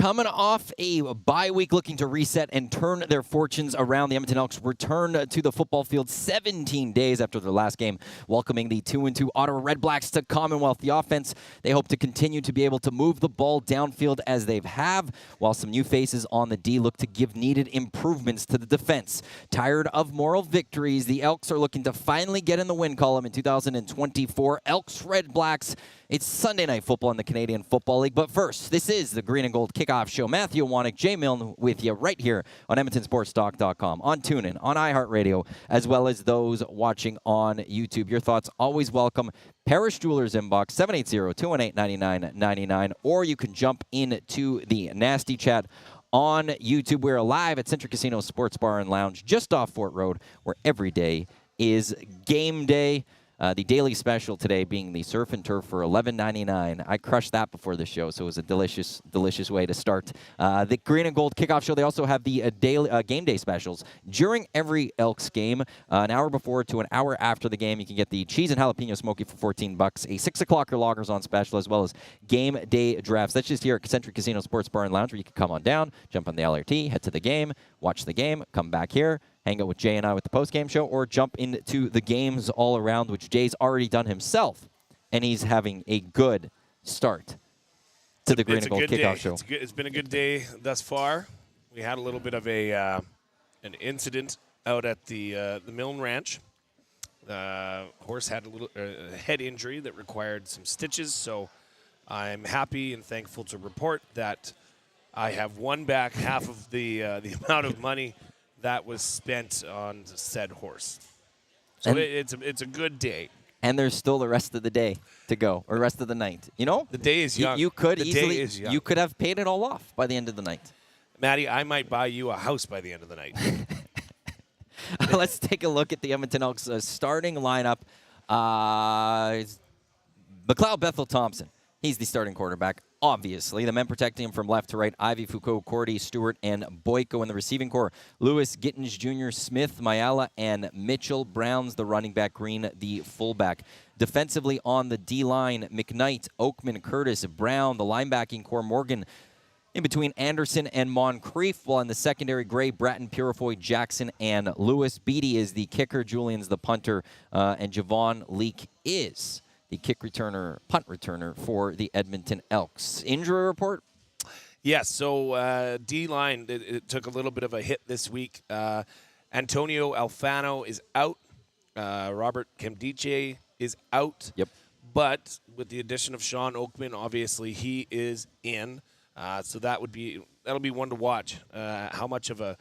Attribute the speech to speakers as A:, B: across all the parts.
A: Coming off a bye week, looking to reset and turn their fortunes around, the Edmonton Elks return to the football field 17 days after their last game, welcoming the 2-2 Ottawa Redblacks to Commonwealth. The offense, they hope to continue to be able to move the ball downfield as they have, while some new faces on the D look to give needed improvements to the defense. Tired of moral victories, the Elks are looking to finally get in the win column in 2024. Elks Redblacks. It's Sunday Night Football in the Canadian Football League. But first, this is the Green and Gold Kickoff Show. Matthew Iwanyk, Jay Milne with you right here on EdmontonSportsTalk.com, on TuneIn, on iHeartRadio, as well as those watching on YouTube. Your thoughts always welcome. Parish Jewelers inbox, 780-218-9999, or you can jump into the nasty chat on YouTube. We're live at Century Casino Sports Bar and Lounge just off Fort Road, where every day is game day. The daily special today being the surf and turf for $11.99. I crushed that before the show, so it was a delicious, delicious way to start the Green and Gold Kickoff Show. They also have the daily game day specials during every Elks game. An hour before to an hour after the game, you can get the cheese and jalapeno smoky for $14. A 6 o'clocker loggers on special, as well as game day drafts. That's just here at Century Casino Sports Bar and Lounge, where you can come on down, jump on the LRT, head to the game, watch the game, come back here, hang out with Jay and I with the post-game show, or jump into the games all around, which Jay's already done himself, and he's having a good start to the Green and Gold Kickoff Show.
B: It's been a good day thus far. We had a little bit of an incident out at the Milne Ranch. Horse had a little head injury that required some stitches, so I'm happy and thankful to report that I have won back half of the amount of money that was spent on said horse. So it's a good day. And
A: there's still the rest of the day to go, or the rest of the night. You know?
B: The day is young.
A: You could you could have paid it all off by the end of the night.
B: Maddie, I might buy you a house by the end of the night.
A: Let's take a look at the Edmonton Elks starting lineup. McLeod Bethel-Thompson. He's the starting quarterback, obviously. The men protecting him from left to right, Ivy, Foucault, Cordy, Stewart, and Boyko in the receiving core. Lewis, Gittins Jr., Smith, Mayala, and Mitchell. Brown's the running back, Green the fullback. Defensively on the D-line, McKnight, Oakman, Curtis, Brown. The linebacking core, Morgan, in between Anderson and Moncrief, while in the secondary, Gray, Bratton, Purifoy, Jackson, and Lewis. Beatty is the kicker, Julian's the punter, and Javon Leake is the punt returner for the Edmonton Elks. Injury report?
B: Yes, so D-line, it took a little bit of a hit this week. Antonio Alfano is out. Robert Kemdiche is out.
A: Yep.
B: But with the addition of Sean Oakman, obviously he is in. So that'll be one to watch. How much of a,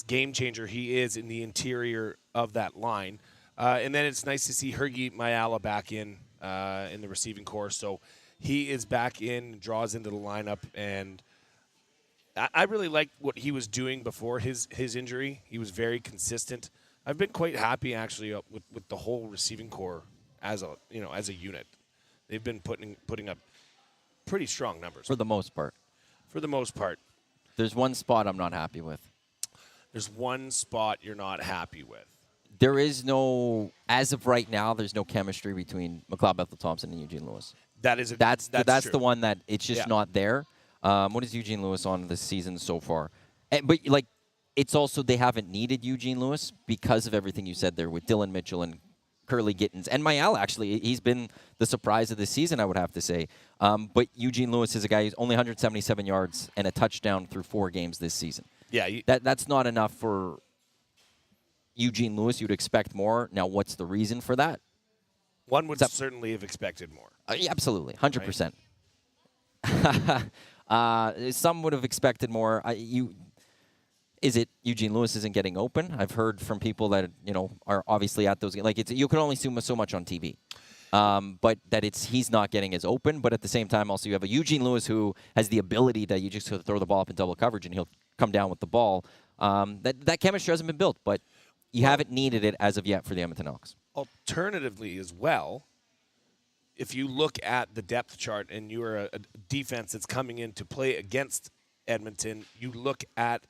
B: game changer he is in the interior of that line. And then it's nice to see Hergy Mayala back in the receiving core. So he is back in, draws into the lineup, and I really liked what he was doing before his injury. He was very consistent. I've been quite happy actually with the whole receiving core as a unit. They've been putting up pretty strong numbers
A: for the most part.
B: There's
A: one spot I'm not happy with.
B: There's one spot you're not happy with.
A: There is no, as of right now, there's no chemistry between McLeod Bethel-Thompson and Eugene Lewis.
B: That's
A: the one that it's just not there. What is Eugene Lewis on this season so far? But it's also they haven't needed Eugene Lewis because of everything you said there with Dylan Mitchell and Curly Gittins. And Mayala, actually, he's been the surprise of the season, I would have to say. But Eugene Lewis is a guy who's only 177 yards and a touchdown through 4 games this season.
B: Yeah.
A: That's not enough for Eugene Lewis. You'd expect more. Now, what's the reason for that?
B: One would certainly have expected more.
A: Yeah, absolutely, 100%. Some would have expected more. Is it Eugene Lewis isn't getting open? I've heard from people that are obviously at those. You can only assume so much on TV, but that he's not getting as open. But at the same time, also you have a Eugene Lewis who has the ability that you just throw the ball up in double coverage and he'll come down with the ball. That chemistry hasn't been built, but you haven't needed it as of yet for the Edmonton Elks.
B: Alternatively, as well, if you look at the depth chart and you are a defense that's coming in to play against Edmonton, you look at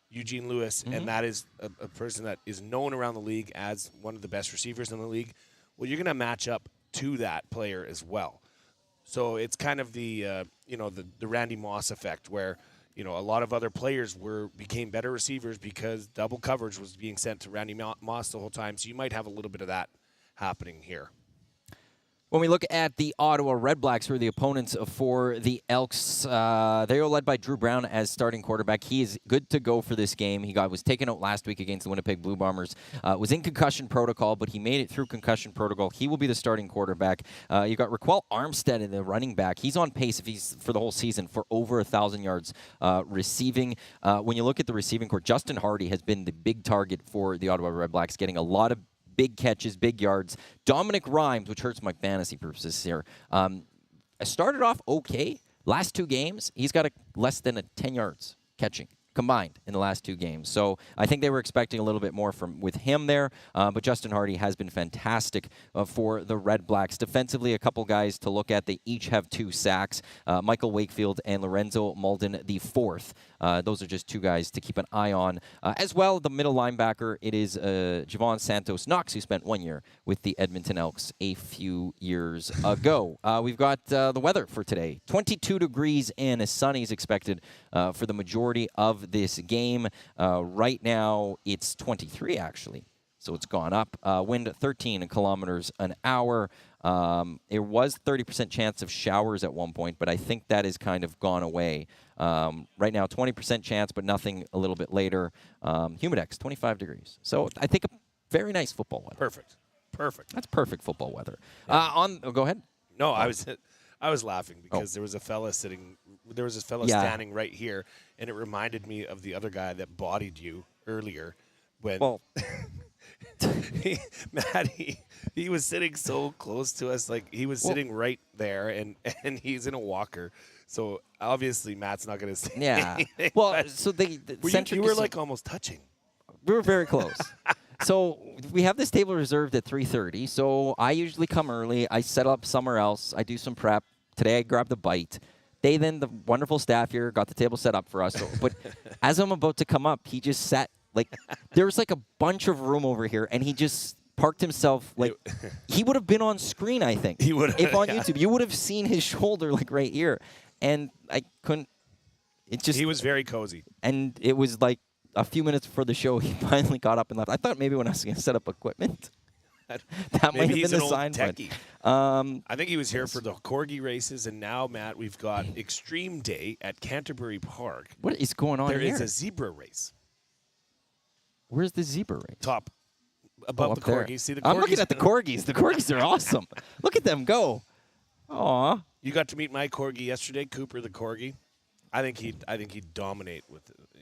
B: Eugene Lewis, and that is a person that is known around the league as one of the best receivers in the league. Well, you're going to match up to that player as well. So it's kind of the the Randy Moss effect where a lot of other players became better receivers because double coverage was being sent to Randy Moss the whole time. So you might have a little bit of that happening here.
A: When we look at the Ottawa Redblacks, who are the opponents for the Elks, they are led by Drew Brown as starting quarterback. He is good to go for this game. He was taken out last week against the Winnipeg Blue Bombers. Was in concussion protocol, but he made it through concussion protocol. He will be the starting quarterback. You got Raquel Armstead in the running back. He's on pace for the whole season for over 1,000 yards receiving. When you look at the receiving corps, Justin Hardy has been the big target for the Ottawa Redblacks, getting a lot of big catches, big yards. Dominic Rhymes, which hurts my fantasy purposes here, started off okay. Last 2 games, he's got less than 10 yards catching combined in the last 2 games. So I think they were expecting a little bit more with him there, but Justin Hardy has been fantastic for the Redblacks. Defensively, a couple guys to look at. They each have 2 sacks. Michael Wakefield and Lorenzo Malden the 4th. Those are just 2 guys to keep an eye on. As well, the middle linebacker, it is Javon Santos-Knox, who spent 1 year with the Edmonton Elks a few years ago. We've got the weather for today. 22 degrees and sunny is expected for the majority of this game. Right now, it's 23, actually. So it's gone up. Wind 13 kilometers an hour. It was 30% chance of showers at one point, but I think that has kind of gone away. Right now, 20% chance, but nothing a little bit later. Humidex, 25 degrees. So I think a very nice football weather.
B: Perfect.
A: That's perfect football weather. Yeah. Go ahead.
B: No, I was laughing because there was a fella standing right here, and it reminded me of the other guy that bodied you earlier when he was sitting so close to us, like he was sitting right there, and he's in a walker. So obviously Matt's not going to say anything.
A: Well, so
B: you were like almost touching.
A: We were very close. So we have this table reserved at 3:30. So I usually come early. I set up somewhere else. I do some prep. Today I grabbed a bite. The wonderful staff here, got the table set up for us. So, but as I'm about to come up, he just sat there was a bunch of room over here, and he just parked himself he would have been on screen, I think.
B: He would have.
A: If on YouTube, you would have seen his shoulder right here, and I couldn't.
B: He was very cozy,
A: and it was a few minutes before the show, he finally got up and left. I thought maybe when I was going to set up equipment, that might have been the sign.
B: I think he was here for the Corgi races, and now, Matt, we've got Extreme Day at Canterbury Park.
A: What is going on here?
B: There is a zebra race.
A: Where's the zebra race?
B: Top. Above the Corgis.
A: There.
B: See the Corgis?
A: I'm looking at the Corgis. The Corgis are awesome. Look at them go. Aw.
B: You got to meet my Corgi yesterday, Cooper the Corgi. I think he'd dominate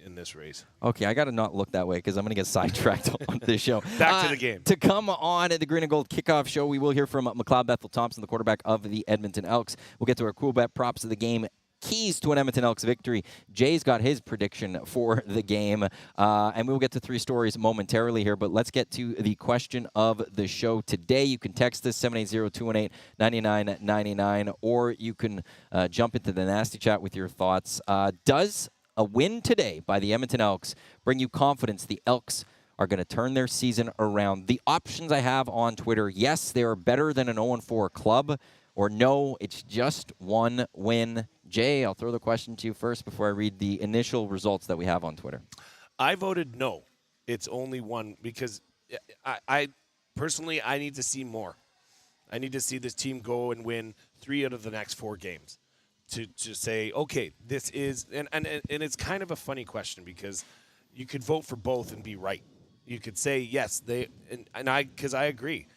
B: in this race.
A: Okay, I got to not look that way because I'm going to get sidetracked on this show.
B: Back to the game.
A: To come on at the Green and Gold Kickoff Show, we will hear from McLeod Bethel-Thompson, the quarterback of the Edmonton Elks. We'll get to our cool bet props of the game. Keys to an Edmonton Elks victory. Jay's got his prediction for the game, and we'll get to 3 stories momentarily here, but let's get to the question of the show today. You can text us 780-218-9999, or you can jump into the nasty chat with your thoughts. Does a win today by the Edmonton Elks bring you confidence the Elks are going to turn their season around? The options I have on Twitter: yes, they are better than an 0-4 club, or no, it's just 1 win. Jay, I'll throw the question to you first before I read the initial results that we have on Twitter.
B: I voted no. It's only 1 because I personally, I need to see more. I need to see this team go and win 3 out of the next 4 games to say, okay, this is, and it's kind of a funny question because you could vote for both and be right. You could say, yes, because I agree.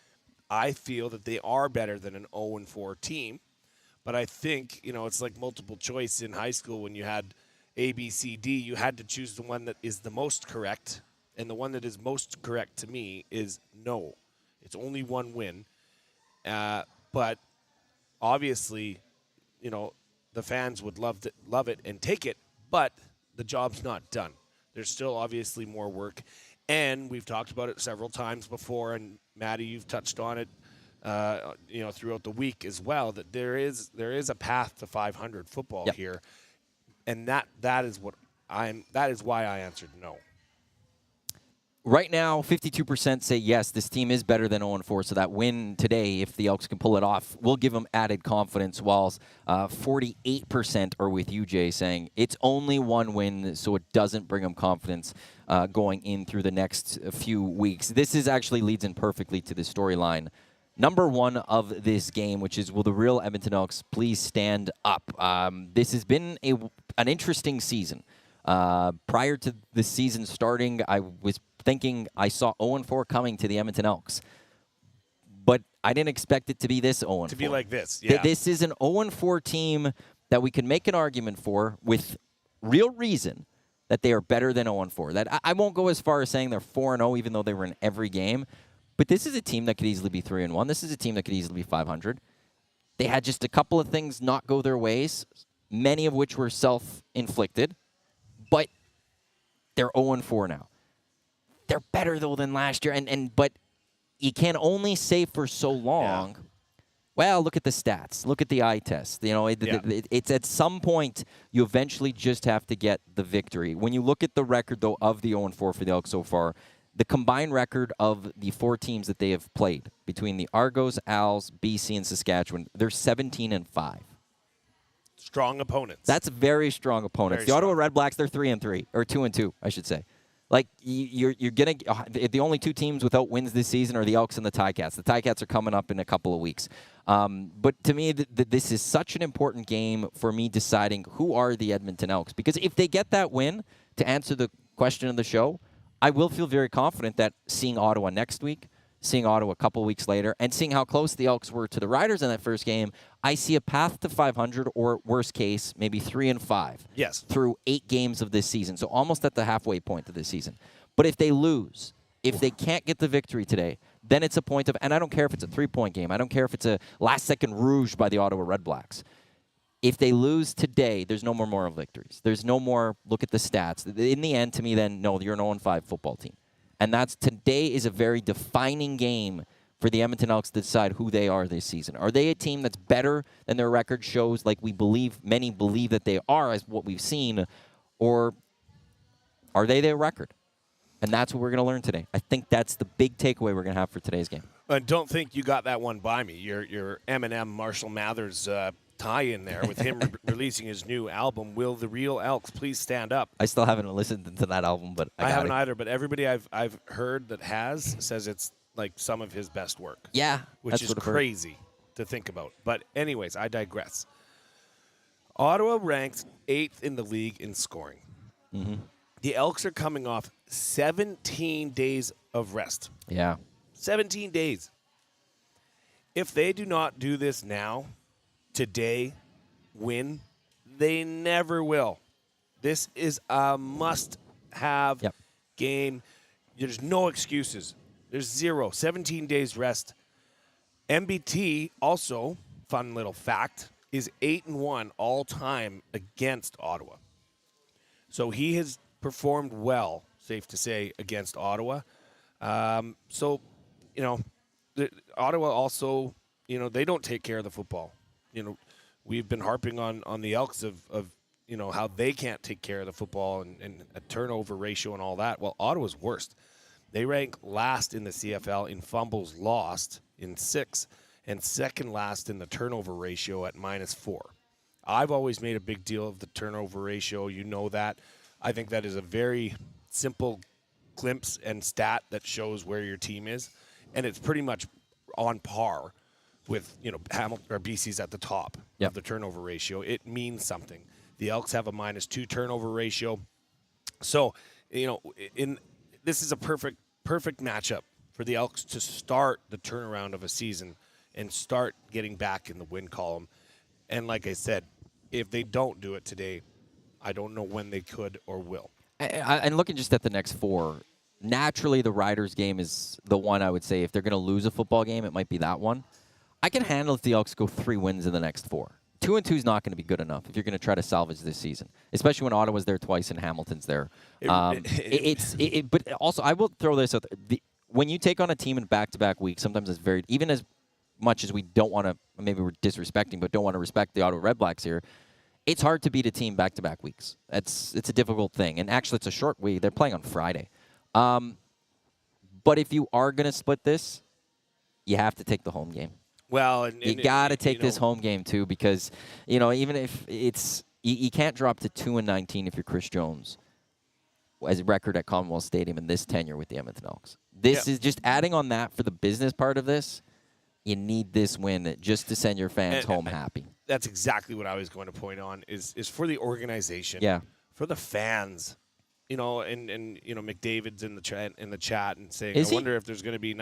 B: I feel that they are better than an 0-4 team. But I think, it's like multiple choice in high school when you had A, B, C, D. You had to choose the one that is the most correct. And the one that is most correct to me is no. It's only 1 win. But obviously, the fans would love it and take it. But the job's not done. There's still obviously more work. And we've talked about it several times before. And, Maddie, you've touched on it. Throughout the week as well, that there is a path to 500 football here, and that is why I answered no.
A: Right now, 52% say yes, this team is better than 0-4, so that win today, if the Elks can pull it off, will give them added confidence, whilst 48% are with you, Jay, saying it's only one win, so it doesn't bring them confidence going in through the next few weeks. This actually leads in perfectly to the storyline. Number one of this game, which is, will the real Edmonton Elks please stand up? This has been an interesting season. Prior to the season starting, I was thinking I saw 0-4 coming to the Edmonton Elks. But I didn't expect it to be this 0-4.
B: To be like this, yeah.
A: This is an 0-4 team that we can make an argument for with real reason that they are better than 0-4. That I won't go as far as saying they're 4-0, even though they were in every game. But this is a team that could easily be 3-1. This is a team that could easily be 500. They had just a couple of things not go their ways, many of which were self-inflicted. But they're 0-4 now. They're better, though, than last year. But you can only say for so long, yeah. Well, look at the stats. Look at the eye test. You know, it's at some point you eventually just have to get the victory. When you look at the record, though, of the 0-4 for the Elks so far, the combined record of the 4 teams that they have played, between the Argos, Als, BC, and Saskatchewan, they're 17-5.
B: Strong opponents.
A: That's very strong opponents. The Ottawa Redblacks, they're 3-3, or 2-2, I should say. Like, you're getting the only 2 teams without wins this season are the Elks and the Ticats. The Ticats are coming up in a couple of weeks. But to me, this is such an important game for me deciding who are the Edmonton Elks. Because if they get that win, to answer the question of the show, I will feel very confident that seeing Ottawa next week, seeing Ottawa a couple weeks later, and seeing how close the Elks were to the Riders in that first game, I see a path to 500, or worst case, maybe 3-5.
B: Yes.
A: Through 8 games of this season, so almost at the halfway point of this season. But if they lose, if they can't get the victory today, then it's a point of, and I don't care if it's a 3-point game, I don't care if it's a last-second rouge by the Ottawa Redblacks. If they lose today, there's no more moral victories. There's no more look at the stats. In the end, to me, then, no, you're an 0-5 football team. And today is a very defining game for the Edmonton Elks to decide who they are this season. Are they a team that's better than their record shows, like many believe that they are, as what we've seen, or are they their record? And that's what we're going to learn today. I think that's the big takeaway we're going to have for today's game.
B: I don't think you got that one by me. Your Eminem Marshall Mathers tie in there with him releasing his new album, Will the Real Elks Please Stand Up?
A: I still haven't listened to that album, but I
B: haven't either, but everybody I've heard that has says it's like some of his best work.
A: Yeah.
B: Which is crazy to think about. But anyways, I digress. Ottawa ranks 8th in the league in scoring.
A: Mm-hmm.
B: The Elks are coming off 17 days of rest.
A: Yeah.
B: 17 days. If they do not do this now, today, win, they never will. This is a must-have game. There's no excuses. There's 0. 17 days rest. MBT, also, fun little fact, is 8-1 all-time against Ottawa. So he has performed well, safe to say, against Ottawa. Ottawa also, they don't take care of the football. We've been harping on the Elks of how they can't take care of the football and a turnover ratio and all that. Well, Ottawa's worst. They rank last in the CFL in fumbles lost in 6 and second last in the turnover ratio at -4. I've always made a big deal of the turnover ratio. You know that. I think that is a very simple glimpse and stat that shows where your team is, and it's pretty much on par with Hamilton or BC's at the top of the turnover ratio. It means something. The Elks have a -2 turnover ratio, so this is a perfect matchup for the Elks to start the turnaround of a season and start getting back in the win column. And like I said, if they don't do it today, I don't know when they could or will.
A: And looking just at the next 4, naturally the Riders game is the one I would say if they're going to lose a football game, it might be that one. I can handle if the Elks go 3 wins in the next 4. 2-2 is not going to be good enough if you're going to try to salvage this season, especially when Ottawa's there twice and Hamilton's there. But also, I will throw this out there. When you take on a team in back-to-back weeks, sometimes it's very, even as much as we don't want to, maybe we're disrespecting, but don't want to respect the Ottawa Redblacks here, it's hard to beat a team back-to-back weeks. It's a difficult thing. And actually, it's a short week. They're playing on Friday. But if you are going to split this, you have to take the home game.
B: Well, and
A: you got to take this home game too, because even if it's you can't drop to 2-19 if you're Chris Jones as a record at Commonwealth Stadium in this tenure with the Edmonton Elks. This is just adding on that for the business part of this. You need this win just to send your fans home happy.
B: That's exactly what I was going to point on is for the organization.
A: Yeah.
B: For the fans. And McDavid's in the chat and saying,
A: I
B: wonder if there's going to be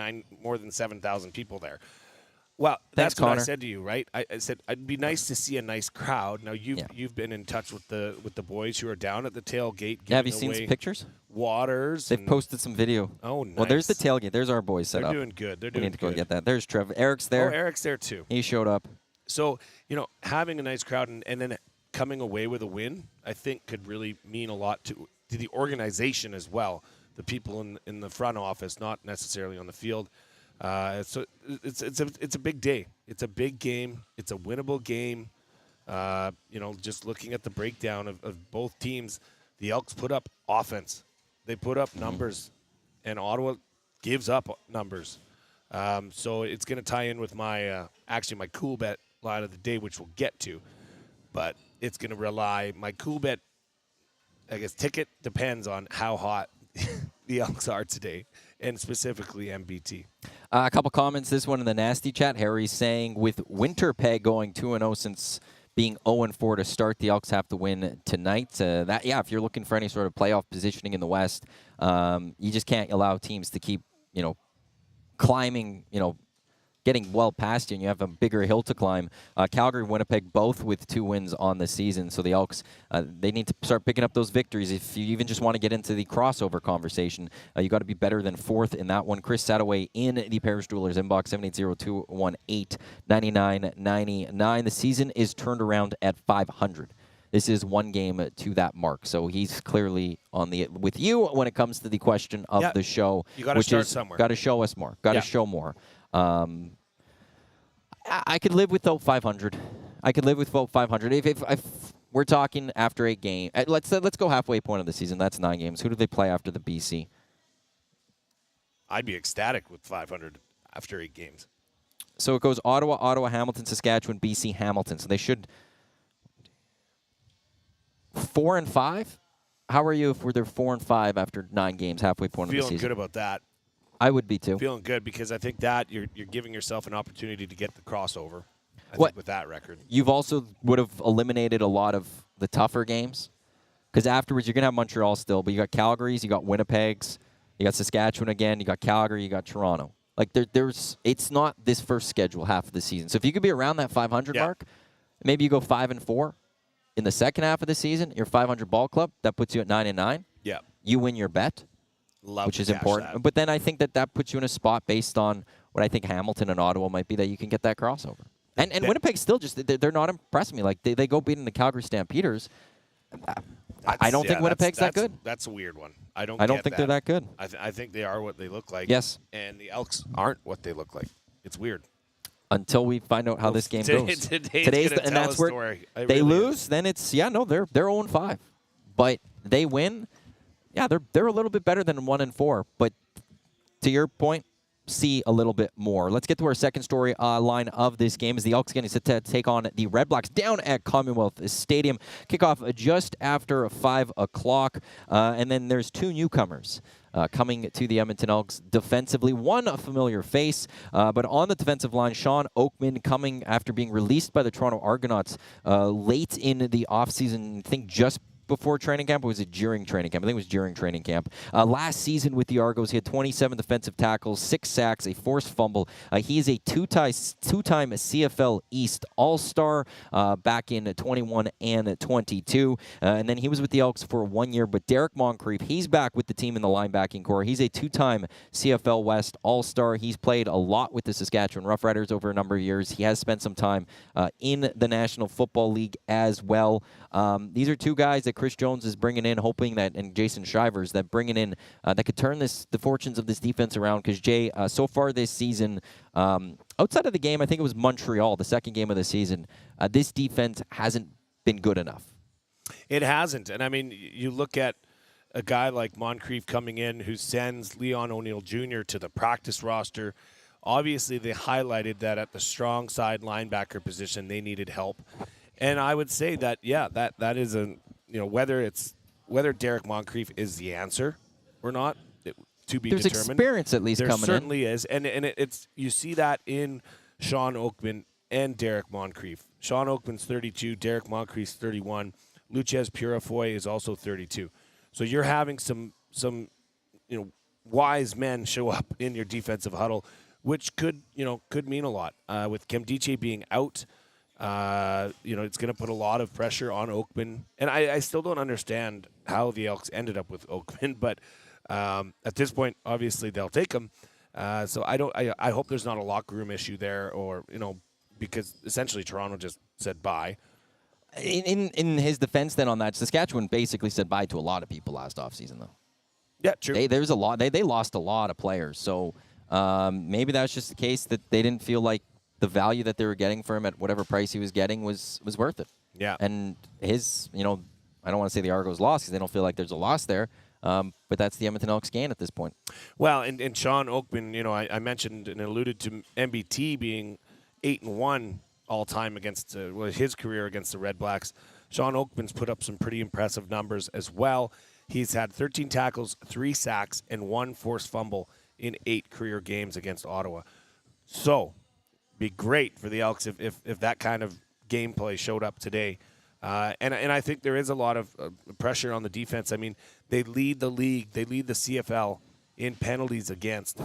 B: more than 7,000 people there. Well,
A: Thanks,
B: that's what
A: Connor.
B: I said to you, right? I said it'd be nice to see a nice crowd. Now you've been in touch with the boys who are down at the tailgate.
A: Have you seen some pictures?
B: Waters.
A: They've posted some video.
B: Oh, nice.
A: Well, there's the tailgate. There's our boys set up.
B: They're doing good. They're
A: We
B: doing
A: need to go
B: good.
A: get that. There's Trevor. Eric's there.
B: Oh, Eric's there too.
A: He showed up.
B: So having a nice crowd and then coming away with a win, I think could really mean a lot to the organization as well. The people in the front office, not necessarily on the field. So it's a big day. It's a big game. It's a winnable game. Just looking at the breakdown of both teams, the Elks put up offense. They put up numbers, and Ottawa gives up numbers. So it's going to tie in with my cool bet line of the day, which we'll get to. But it's going to rely my cool bet. I guess ticket depends on how hot the Elks are today, and specifically MBT.
A: A couple comments. This one in the nasty chat. Harry's saying, with Winterpeg going 2-0 since being 0-4 to start, the Elks have to win tonight. If you're looking for any sort of playoff positioning in the West, you just can't allow teams to keep, climbing, getting well past you, and you have a bigger hill to climb. Calgary, Winnipeg, both with 2 wins on the season. So the Elks, they need to start picking up those victories. If you even just want to get into the crossover conversation, you got to be better than 4th in that one. Chris Sadaway in the Parish Jewelers inbox, 780-218-9999. The season is turned around at 500. This is one game to that mark. So he's clearly on with you when it comes to the question of the show.
B: You got to start somewhere.
A: Got to show us more. Got to show more. I could live without 500. I could live without 500. If we're talking after 8 games, let's go halfway point of the season. That's 9 games. Who do they play after the BC?
B: I'd be ecstatic with 500 after 8 games.
A: So it goes Ottawa, Hamilton, Saskatchewan, BC, Hamilton. So they should 4-5. How are you if they're 4-5 after 9 games, halfway point of the season?
B: Feeling good about that.
A: I would be too.
B: Feeling good because I think that you're giving yourself an opportunity to get the crossover. I think with that record.
A: You've also would have eliminated a lot of the tougher games because afterwards you're going to have Montreal still, but you got Calgary's, you got Winnipeg's, you got Saskatchewan again, you got Calgary, you got Toronto. Like it's not this first schedule half of the season. So if you could be around that 500 mark, maybe you go 5-4 in the second half of the season. Your 500 ball club that puts you at 9-9.
B: Yeah,
A: you win your bet. Which is important.
B: That.
A: But then I think that puts you in a spot based on what I think Hamilton and Ottawa might be, that you can get that crossover. And Winnipeg still they're not impressing me. Like they go beating the Calgary Stampeders. I don't think Winnipeg's that good.
B: That's a weird one. I don't
A: think they're that good.
B: I think they are what they look like.
A: Yes.
B: And the Elks aren't what they look like. It's weird.
A: Until we find out how this game goes.
B: Today's
A: and that's where they lose, then it's they're 0-5. But they win. Yeah, they're a little bit better than 1-4, but to your point, see a little bit more. Let's get to our second story line of this game. As the Elks getting set to take on the Redblacks down at Commonwealth Stadium. Kickoff just after 5 o'clock, and then there's 2 newcomers coming to the Edmonton Elks defensively. One a familiar face, but on the defensive line, Sean Oakman coming after being released by the Toronto Argonauts late in the offseason. I think just before training camp, or was it during training camp? I think it was during training camp. Last season with the Argos, he had 27 defensive tackles, 6 sacks, a forced fumble. He is a two-time CFL East All-Star back in 21 and 22. And then he was with the Elks for 1 year. But Derek Moncrief, he's back with the team in the linebacking core. He's a 2-time CFL West All-Star. He's played a lot with the Saskatchewan Roughriders over a number of years. He has spent some time in the National Football League as well. These are 2 guys that Chris Jones is bringing in, hoping that, and Jason Shivers, that bringing in that could turn the fortunes of this defense around. Because Jay, so far this season, outside of the game, I think it was Montreal, the second game of the season, this defense hasn't been good enough.
B: It hasn't, and I mean, you look at a guy like Moncrief coming in who sends Leon O'Neill Jr. to the practice roster. Obviously, they highlighted that at the strong side linebacker position, they needed help. And I would say that, yeah, that is a, whether Derek Moncrief is the answer or not, to be
A: There's
B: determined.
A: experience at least
B: there
A: coming in.
B: There certainly is. And it's you see that in Sean Oakman and Derek Moncrief. Sean Oakman's 32, Derek Moncrief's 31. Luchez Purifoy is also 32. So you're having some wise men show up in your defensive huddle, which could mean a lot. With Kemdiche being out, it's going to put a lot of pressure on Oakman. And I still don't understand how the Elks ended up with Oakman, but at this point, obviously they'll take him. So I hope there's not a locker room issue there, or because essentially Toronto just said bye.
A: In his defense, then on that, Saskatchewan basically said bye to a lot of people last offseason, though.
B: Yeah, true.
A: There's a lot. They lost a lot of players, so maybe that's just the case that they didn't feel like the value that they were getting for him at whatever price he was getting was worth it.
B: Yeah.
A: And his, I don't want to say the Argos lost because they don't feel like there's a loss there, but that's the Edmonton Elks gain at this point.
B: Well, and Sean Oakman, I mentioned and alluded to MBT being 8-1 all time against his career against the Redblacks. Sean Oakman's put up some pretty impressive numbers as well. He's had 13 tackles, 3 sacks, and 1 forced fumble in 8 career games against Ottawa. So, be great for the Elks if that kind of gameplay showed up today. And I think there is a lot of pressure on the defense. I mean, they lead the league. They lead the CFL in penalties against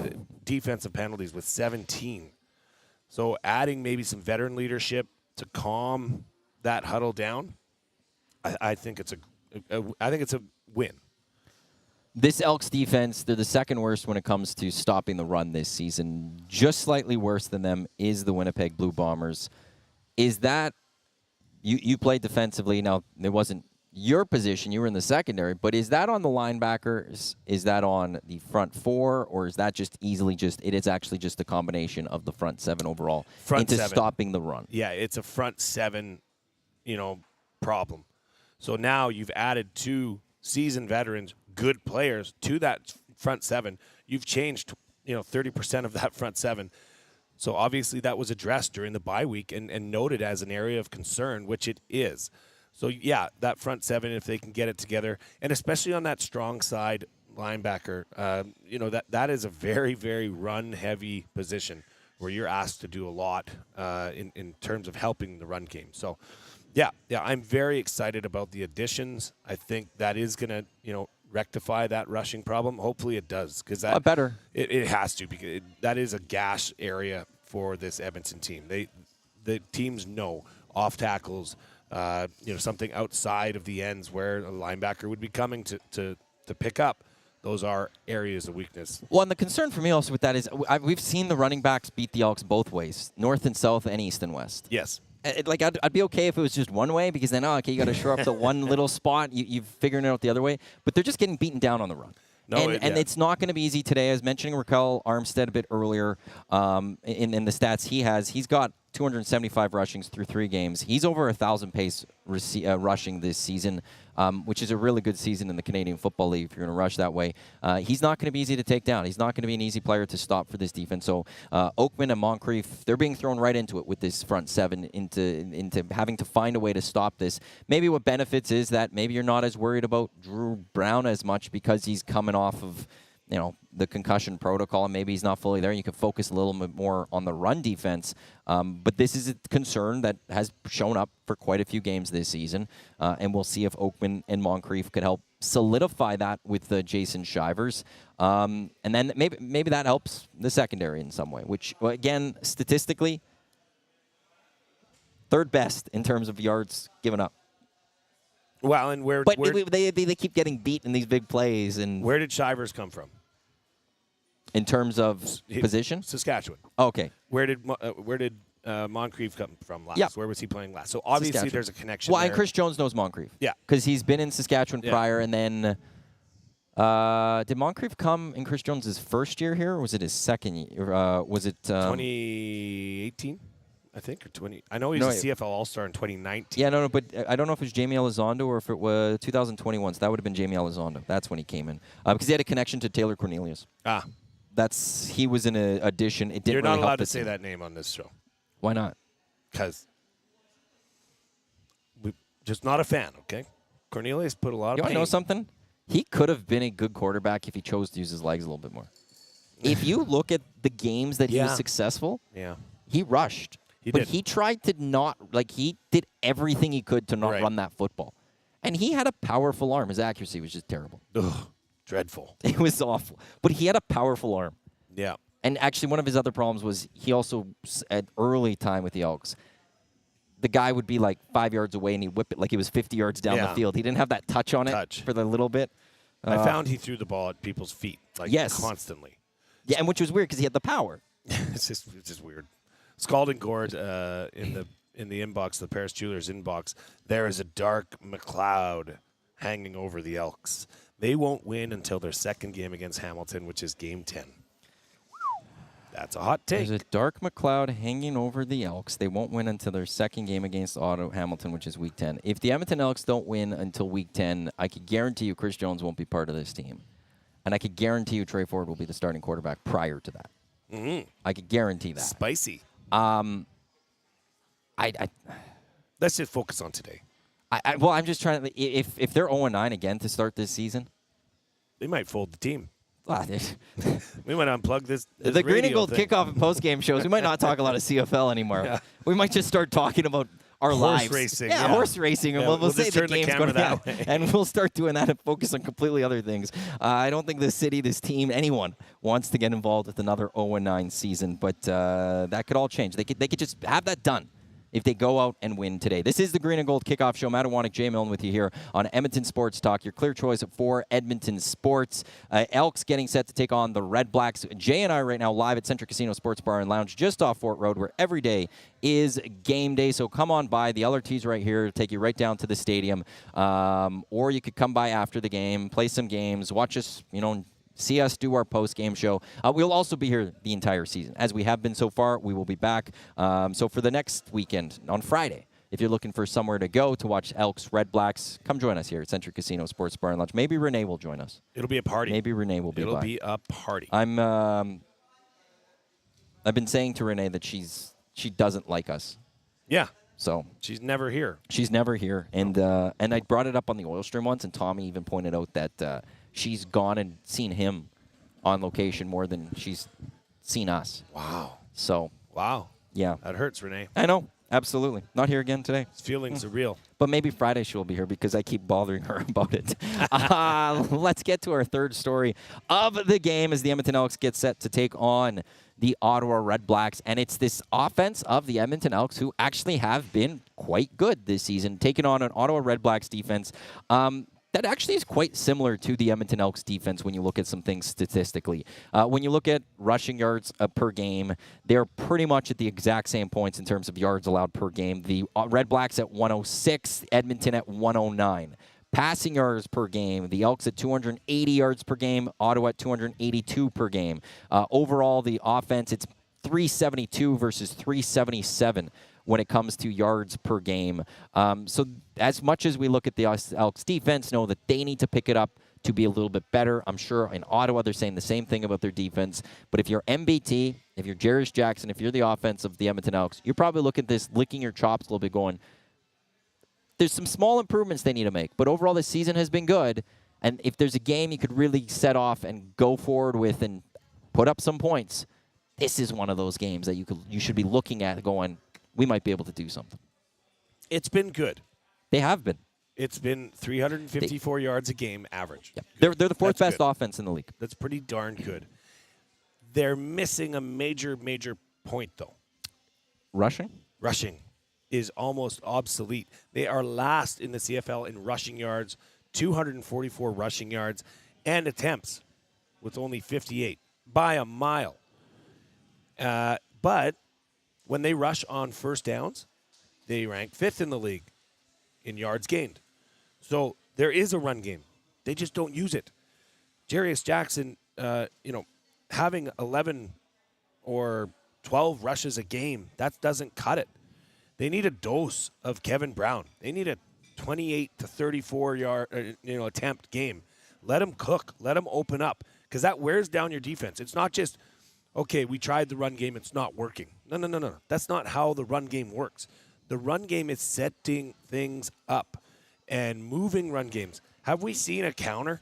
B: defensive penalties with 17. So adding maybe some veteran leadership to calm that huddle down, I think it's a win.
A: This Elks defense, they're the second worst when it comes to stopping the run this season. Just slightly worse than them is the Winnipeg Blue Bombers. Is that you played defensively? Now, it wasn't your position. You were in the secondary. But is that on the linebackers? Is that on the front four? Or is that just easily it is actually just a combination of the front seven overall into stopping the run?
B: Yeah, it's a front seven, problem. So now you've added 2 seasoned veterans, good players, to that front seven. You've changed, 30% of that front seven. So obviously that was addressed during the bye week and noted as an area of concern, which it is. So, yeah, that front seven, if they can get it together, and especially on that strong side linebacker, that is a very, very run-heavy position where you're asked to do a lot in terms of helping the run game. So, yeah, I'm very excited about the additions. I think that is going to, rectify that rushing problem. Hopefully it does, because that
A: better.
B: It has to, because that is a gash area for this Edmonton team. The teams know off tackles, something outside of the ends where a linebacker would be coming to pick up. Those are areas of weakness.
A: Well, and the concern for me also with that is we've seen the running backs beat the Elks both ways, north and south and east and west.
B: Yes.
A: I'd be okay if it was just one way, because then, you got to shore up the one little spot. You've figured it out the other way. But they're just getting beaten down on the run. And it's not going to be easy today. I was mentioning Raquel Armstead a bit earlier in the stats he has. He's got 275 rushings through 3 games. He's over 1,000 pace rushing this season, which is a really good season in the Canadian Football League if you're going to rush that way. He's not going to be easy to take down. He's not going to be an easy player to stop for this defense. So Oakman and Moncrief, they're being thrown right into it with this front seven, into having to find a way to stop this. Maybe what benefits is that maybe you're not as worried about Drew Brown as much because he's coming off of the concussion protocol, and maybe he's not fully there. You can focus a little bit more on the run defense. But this is a concern that has shown up for quite a few games this season, and we'll see if Oakman and Moncrief could help solidify that with Jason Shivers. And then maybe that helps the secondary in some way, which, again, statistically, third best in terms of yards given up.
B: Well, and
A: they keep getting beat in these big plays. And
B: where did Shivers come from?
A: In terms of position?
B: Saskatchewan.
A: Okay.
B: Where did Moncrief come from last?
A: Yeah.
B: Where was he playing last? So obviously there's a connection
A: there.
B: there.
A: And Chris Jones knows Moncrief.
B: Yeah.
A: Because he's been in Saskatchewan prior, and then did Moncrief come in Chris Jones' first year here, or was it his second year? Was it
B: 2018? I think, or 20. I know he was a CFL All-Star in 2019.
A: Yeah, no, but I don't know if it was Jamie Elizondo or if it was 2021. So that would have been Jamie Elizondo. That's when he came in because he had a connection to Taylor Cornelius. He was in an addition. It didn't.
B: You're
A: really
B: not allowed
A: help
B: to say that name on this show.
A: Why not?
B: Because we're just not a fan. Okay, Cornelius put a lot of.
A: You want
B: pain.
A: to know something? He could have been a good quarterback if he chose to use his legs a little bit more. If you look at the games that he was successful, he rushed. He tried to not, he did everything he could to not run that football. And he had a powerful arm. His accuracy was just terrible.
B: Ugh, dreadful.
A: It was awful. But he had a powerful arm.
B: Yeah.
A: And actually, one of his other problems was he also, at early time with the Elks, the guy would be 5 yards away and he'd whip it like he was 50 yards down the field. He didn't have that touch on it for the little bit.
B: I found he threw the ball at people's feet constantly.
A: Yeah, and which was weird because he had the power.
B: It's just weird. Scalding Gord in the inbox, the Paris Jewelers inbox. There is a dark McLeod hanging over the Elks. They won't win until their second game against Hamilton, which is Game 10. That's a hot take.
A: There's a dark McLeod hanging over the Elks. They won't win until their second game against Ottawa Hamilton, which is Week 10. If the Edmonton Elks don't win until Week 10, I could guarantee you Chris Jones won't be part of this team. And I could guarantee you Trey Ford will be the starting quarterback prior to that.
B: Mm-hmm.
A: I could guarantee that.
B: Spicy.
A: Let's
B: just focus on today.
A: I'm just trying to. If they're 0-9 again to start this season,
B: they might fold the team.
A: We
B: might unplug this
A: the Green and Gold kickoff and post game shows. We might not talk a lot of CFL anymore. Yeah. We might just start talking about our lives.
B: Racing.
A: Yeah, horse racing. And we'll say the game's going
B: that way.
A: And we'll start doing that and focus on completely other things. I don't think this city, this team, anyone wants to get involved with another 0-9 season, but that could all change. They could just have that done if they go out and win today. This is the Green and Gold Kickoff Show. Matt Iwanyk, Jay Milne with you here on Edmonton Sports Talk, your clear choice for Edmonton sports. Elks getting set to take on the Redblacks. Jay and I right now live at Centric Casino Sports Bar and Lounge just off Fort Road, where every day is game day. So come on by. The LRT's right here to take you right down to the stadium. Or you could come by after the game, play some games, watch us, see us do our post-game show. We'll also be here the entire season. As we have been so far, we will be back. So for the next weekend, on Friday, if you're looking for somewhere to go to watch Elks, Redblacks, come join us here at Centric Casino Sports Bar and Lunch. Maybe Renee will join us.
B: It'll be a party.
A: Maybe Renee will be
B: It'll be a party.
A: I've been saying to Renee that she doesn't like us.
B: Yeah.
A: So
B: she's never here.
A: She's never here. And I brought it up on the oil stream once, and Tommy even pointed out that she's gone and seen him on location more than she's seen us.
B: Wow.
A: So.
B: Wow.
A: Yeah.
B: That hurts, Renee.
A: I know. Absolutely. Not here again today.
B: His feelings are real.
A: But maybe Friday she'll be here because I keep bothering her about it. Let's get to our third story of the game as the Edmonton Elks get set to take on the Ottawa Redblacks. And it's this offense of the Edmonton Elks who actually have been quite good this season, taking on an Ottawa Redblacks defense that actually is quite similar to the Edmonton Elks defense when you look at some things statistically. When you look at rushing yards per game, they're pretty much at the exact same points in terms of yards allowed per game. The Redblacks at 106, Edmonton at 109. Passing yards per game, the Elks at 280 yards per game, Ottawa at 282 per game. Overall, the offense, it's 372 versus 377 when it comes to yards per game. So as much as we look at the Elks defense, know that they need to pick it up to be a little bit better. I'm sure in Ottawa they're saying the same thing about their defense. But if you're MBT, if you're Jarius Jackson, if you're the offense of the Edmonton Elks, you're probably looking at this, licking your chops a little bit going, there's some small improvements they need to make. But overall this season has been good. And if there's a game you could really set off and go forward with and put up some points, this is one of those games that you should be looking at going, we might be able to do something.
B: It's been good.
A: They have been.
B: It's been 354 yards a game average.
A: Yeah. They're the fourth best offense in the league.
B: That's pretty darn good. They're missing a major point, though.
A: Rushing?
B: Rushing is almost obsolete. They are last in the CFL in rushing yards, 244 rushing yards, and attempts with only 58 by a mile. But when they rush on first downs, they rank 5th in the league in yards gained. So there is a run game. They just don't use it. Jarius Jackson, having 11 or 12 rushes a game. That doesn't cut it. They need a dose of Kevin Brown. They need a 28 to 34 yard attempt game. Let him cook. Let him open up, because that wears down your defense. It's not just, okay, we tried the run game, it's not working. No. That's not how the run game works. The run game is setting things up and moving run games. Have we seen a counter?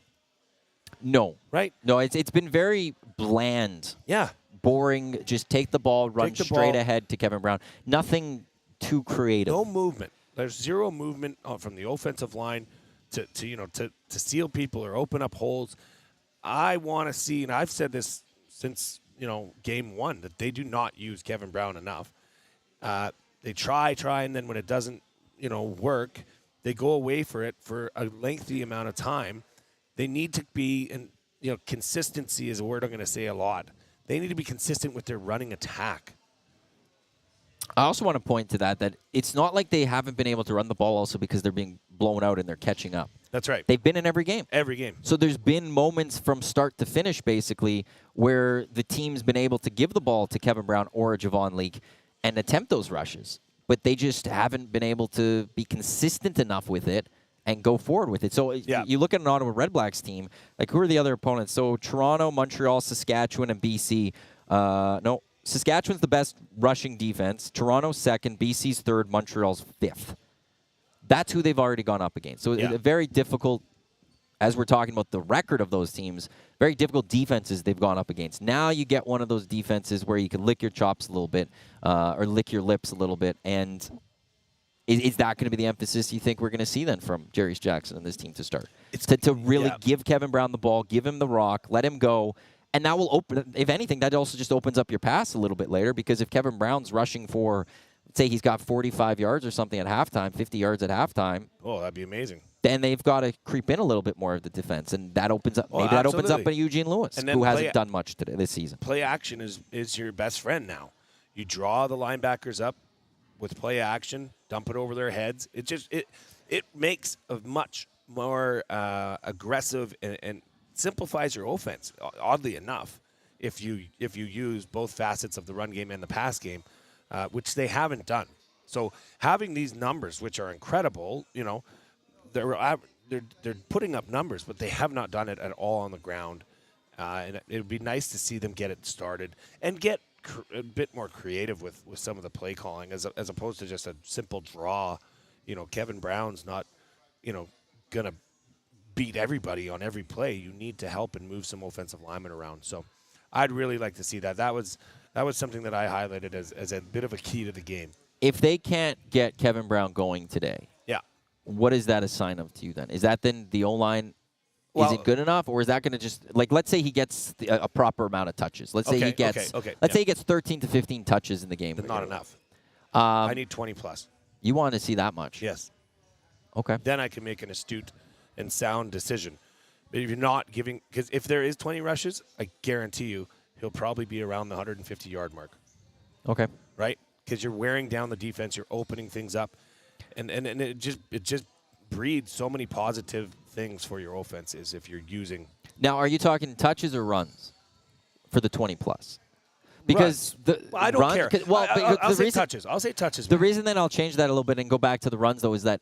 A: No.
B: Right?
A: No, it's been very bland.
B: Yeah.
A: Boring. Just take the ball, run straight ahead to Kevin Brown. Nothing too creative.
B: No movement. There's zero movement from the offensive line to seal people or open up holes. I want to see, and I've said this since game one, that they do not use Kevin Brown enough. They try, and then when it doesn't work, they go away for it for a lengthy amount of time. They need to be, and consistency is a word I'm going to say a lot. They need to be consistent with their running attack.
A: I also want to point to that it's not like they haven't been able to run the ball also because they're being blown out and they're catching up.
B: That's right.
A: They've been in every game.
B: Every game.
A: So there's been moments from start to finish, basically, where the team's been able to give the ball to Kevin Brown or Javon Leake and attempt those rushes. But they just haven't been able to be consistent enough with it and go forward with it. So you look at an Ottawa Redblacks team, like who are the other opponents? So Toronto, Montreal, Saskatchewan, and BC. Saskatchewan's the best rushing defense. Toronto's second, BC's third, Montreal's fifth. That's who they've already gone up against. So a very difficult, as we're talking about the record of those teams, very difficult defenses they've gone up against. Now you get one of those defenses where you can lick your chops a little bit or lick your lips a little bit. And is that going to be the emphasis you think we're going to see then from Jarius Jackson and this team to start? It's to really give Kevin Brown the ball, give him the rock, let him go. And that will open, if anything, that also just opens up your pass a little bit later, because if Kevin Brown's rushing for, let's say he's got 45 yards or something at halftime, 50 yards at halftime.
B: Oh, that'd be amazing.
A: Then they've got to creep in a little bit more of the defense, and that opens up. Maybe that opens up a Eugene Lewis, who hasn't done much today this season.
B: Play action is your best friend now. You draw the linebackers up with play action, dump it over their heads. It makes a much more aggressive and simplifies your offense, oddly enough, if you use both facets of the run game and the pass game, which they haven't done. So having these numbers, which are incredible, they're putting up numbers, but they have not done it at all on the ground. And it would be nice to see them get it started and get a bit more creative with some of the play calling, as opposed to just a simple draw. Kevin Brown's not, going to beat everybody on every play. You need to help and move some offensive linemen around. So I'd really like to see that. That was something that I highlighted as a bit of a key to the game.
A: If they can't get Kevin Brown going today, what is that a sign of to you then? Is that then the O-line, is it good enough, or is that going to just, like, let's say he gets a proper amount of touches. Let's say he gets let's say he gets 13 to 15 touches in the game.
B: Not enough. I need 20 plus.
A: You want to see that much?
B: Yes.
A: Okay.
B: Then I can make an astute and sound decision. But if you're not giving, because if there is 20 rushes, I guarantee you he'll probably be around the 150-yard mark.
A: Okay.
B: Right? Because you're wearing down the defense, you're opening things up, and it just breeds so many positive things for your offenses if you're using.
A: Now, are you talking touches or runs for the 20 plus? Because
B: I don't care. I'll say touches. I'll say touches.
A: The reason then I'll change that a little bit and go back to the runs though is that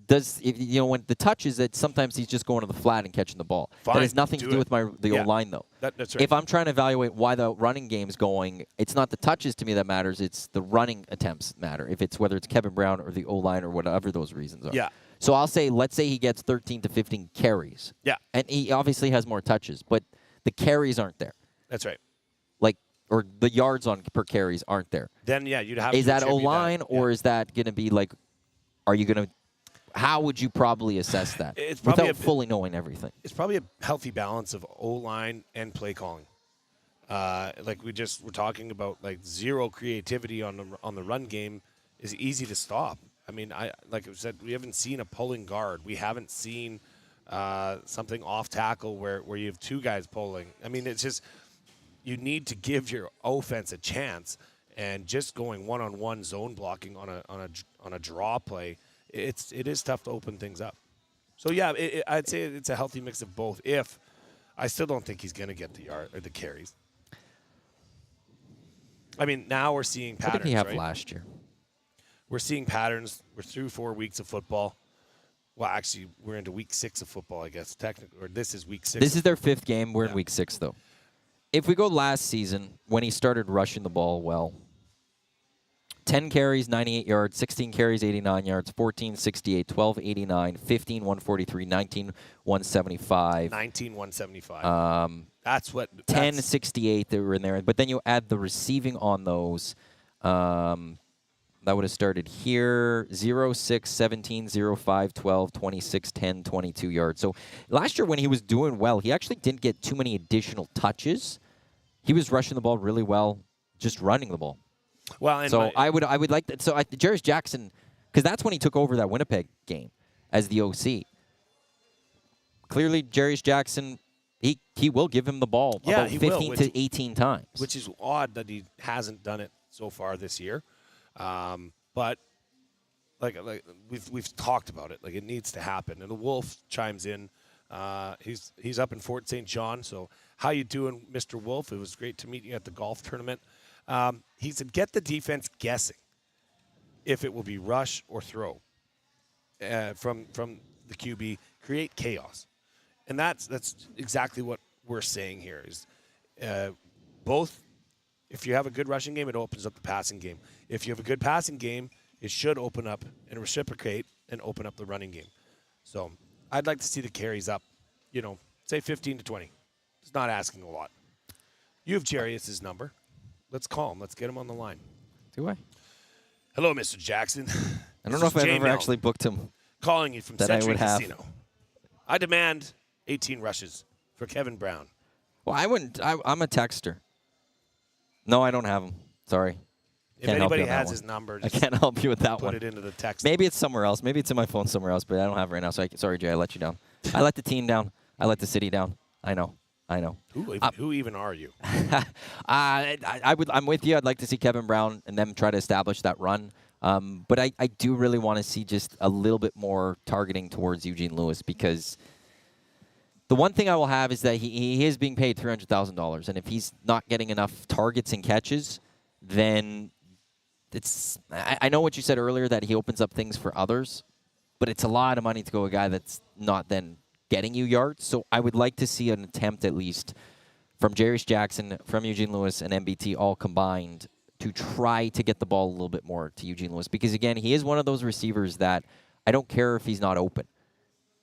A: when the touches, that sometimes he's just going to the flat and catching the ball.
B: Fine,
A: that has nothing to do with the O-line, though.
B: That's right.
A: If I'm trying to evaluate why the running game's going, it's not the touches to me that matters. It's the running attempts that matter. Whether it's Kevin Brown or the O-line or whatever those reasons are.
B: Yeah.
A: So I'll say, let's say he gets 13 to 15 carries.
B: Yeah.
A: And he obviously has more touches, but the carries aren't there.
B: That's right.
A: Or the yards per carries aren't there.
B: Then, you'd have
A: Is
B: to
A: that O-line,
B: that.
A: or is that going to be are you going to how would you probably assess that without fully knowing everything?
B: It's probably a healthy balance of O-line and play calling. Like we're talking about, zero creativity on the run game is easy to stop. I mean, like I said, we haven't seen a pulling guard. We haven't seen something off tackle where you have two guys pulling. I mean, it's just you need to give your offense a chance, and just going one-on-one zone blocking on a draw play. It is tough to open things up. So, I'd say it's a healthy mix of both. I still don't think he's going to get the carries. I mean, now we're seeing patterns,
A: What did he have
B: right?
A: last year?
B: We're seeing patterns. We're through 4 weeks of football. Well, actually, we're into week 6 of football, I guess. Technically, or this is week 6.
A: This is their 5th game. We're in week 6, though. If we go last season, when he started rushing the ball well, 10 carries, 98 yards, 16 carries, 89 yards, 14, 68, 12, 89, 15, 143, 19, 175.
B: 19, 175. That's what.
A: 10, 68 that were in there. But then you add the receiving on those. That would have started here, 0, 6, 17, 0, 5, 12, 26, 10, 22 yards. So last year when he was doing well, he actually didn't get too many additional touches. He was rushing the ball really well, just running the ball.
B: Well, and
A: so I would like that. So Jarius Jackson, because that's when he took over that Winnipeg game as the OC. Clearly, Jarius Jackson, he will give him the ball about 15 to 18 times.
B: Which is odd that he hasn't done it so far this year. But like we've talked about it, like it needs to happen. And the Wolf chimes in. He's up in Fort St. John. So how you doing, Mr. Wolf? It was great to meet you at the golf tournament. He said, get the defense guessing if it will be rush or throw from the QB. Create chaos, and that's exactly what we're saying here. Is both. If you have a good rushing game, it opens up the passing game. If you have a good passing game, it should open up and reciprocate and open up the running game. So I'd like to see the carries up, say 15 to 20. It's not asking a lot. You have Jarius's number. Let's call him. Let's get him on the line.
A: Do I?
B: Hello, Mr. Jackson.
A: I don't know if I've ever actually booked him.
B: Calling you from Century Casino. I demand 18 rushes for Kevin Brown.
A: Well, I wouldn't. I'm a texter. No, I don't have him. Sorry.
B: If anybody has his number,
A: I can't help you with that one.
B: Put it into the text.
A: Maybe it's somewhere else. Maybe it's in my phone somewhere else, but I don't have it right now. So sorry, Jay. I let you down. I let the team down. I let the city down. I know.
B: Who even are you?
A: I'm with you. I'd like to see Kevin Brown and them try to establish that run. But I do really want to see just a little bit more targeting towards Eugene Lewis, because the one thing I will have is that he is being paid $300,000, and if he's not getting enough targets and catches, then it's. I know what you said earlier, that he opens up things for others, but it's a lot of money to go a guy that's not then getting you yards. So I would like to see an attempt at least from Jarius Jackson, from Eugene Lewis, and MBT all combined to try to get the ball a little bit more to Eugene Lewis, because again, he is one of those receivers that I don't care if he's not open.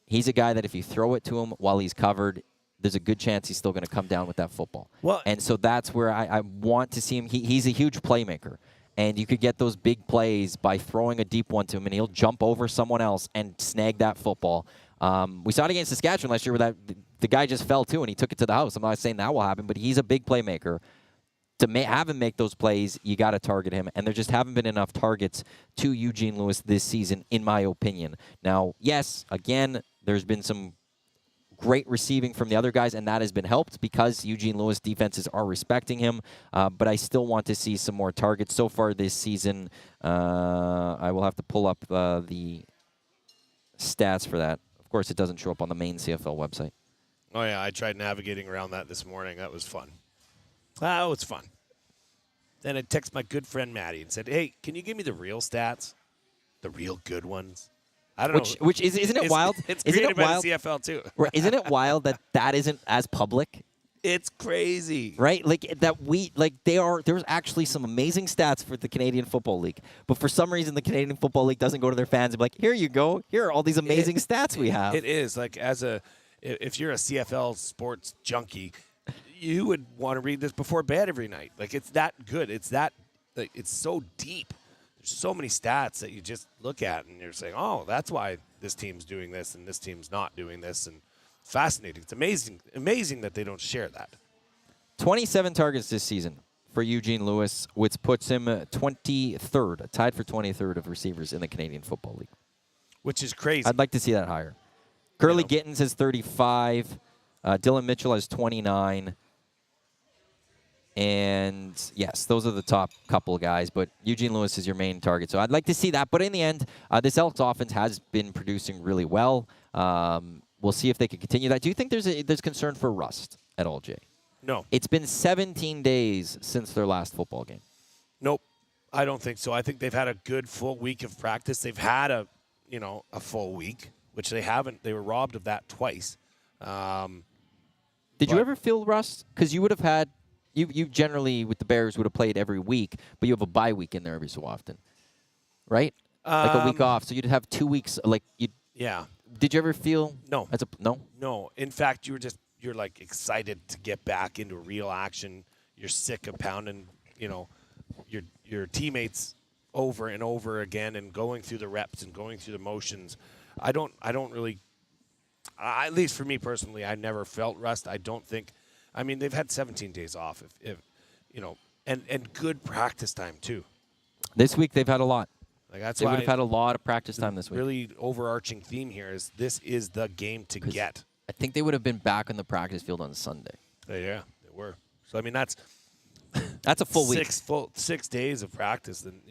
A: He's a guy that if you throw it to him while he's covered, there's a good chance he's still going to come down with that football.
B: Well,
A: and so that's where I want to see him. He's a huge playmaker, and you could get those big plays by throwing a deep one to him, and he'll jump over someone else and snag that football. We saw it against Saskatchewan last year where the guy just fell too, and he took it to the house. I'm not saying that will happen, but he's a big playmaker. To have him make those plays, you got to target him, and there just haven't been enough targets to Eugene Lewis this season, in my opinion. Now, yes, again, there's been some great receiving from the other guys, and that has been helped because Eugene Lewis defenses are respecting him, but I still want to see some more targets. So far this season, I will have to pull up the stats for that. Of course, it doesn't show up on the main CFL website.
B: Oh, yeah, I tried navigating around that this morning. That was fun. Oh, it's fun. Then I text my good friend Maddie and said, hey, can you give me the real stats? The real good ones? I don't know.
A: Which isn't it wild?
B: It's created by the CFL, too.
A: Right, isn't it wild that isn't as public?
B: It's crazy.
A: Right? There's actually some amazing stats for the Canadian Football League. But for some reason, the Canadian Football League doesn't go to their fans and be like, here you go. Here are all these amazing stats we have.
B: It is. Like, if you're a CFL sports junkie, you would want to read this before bed every night. Like, it's that good. It's so deep. There's so many stats that you just look at and you're saying, oh, that's why this team's doing this and this team's not doing this. And fascinating. It's amazing that they don't share that. 27
A: targets this season for Eugene Lewis, which puts him 23rd, tied for 23rd of receivers in the Canadian Football League.
B: Which is crazy.
A: I'd like to see that higher. Curly Gittins has 35. Dylan Mitchell has 29. And, yes, those are the top couple of guys, but Eugene Lewis is your main target. So I'd like to see that. But in the end, this Elks offense has been producing really well. We'll see if they can continue that. Do you think there's concern for rust at all, Jay?
B: No.
A: It's been 17 days since their last football game.
B: Nope, I don't think so. I think they've had a good full week of practice. They've had a full week, which they haven't. They were robbed of that twice.
A: Did you ever feel rust? Because you would have had, you generally with the Bears would have played every week, but you have a bye week in there every so often, right? Like a week off, so you'd have 2 weeks. Like you.
B: Yeah.
A: Did you ever feel?
B: No.
A: No.
B: No. In fact, you're like excited to get back into real action. You're sick of pounding, your teammates over and over again and going through the reps and going through the motions. I don't really. At least for me personally, I never felt rust. I don't think. I mean, they've had 17 days off, if and good practice time too.
A: This week they've had a lot.
B: Like that's
A: they
B: why
A: would have had a lot of practice time this week.
B: Really overarching theme here is this is the game to get.
A: I think they would have been back on the practice field on Sunday.
B: Yeah, they were. So I mean that's
A: a full week.
B: 6 days of practice, and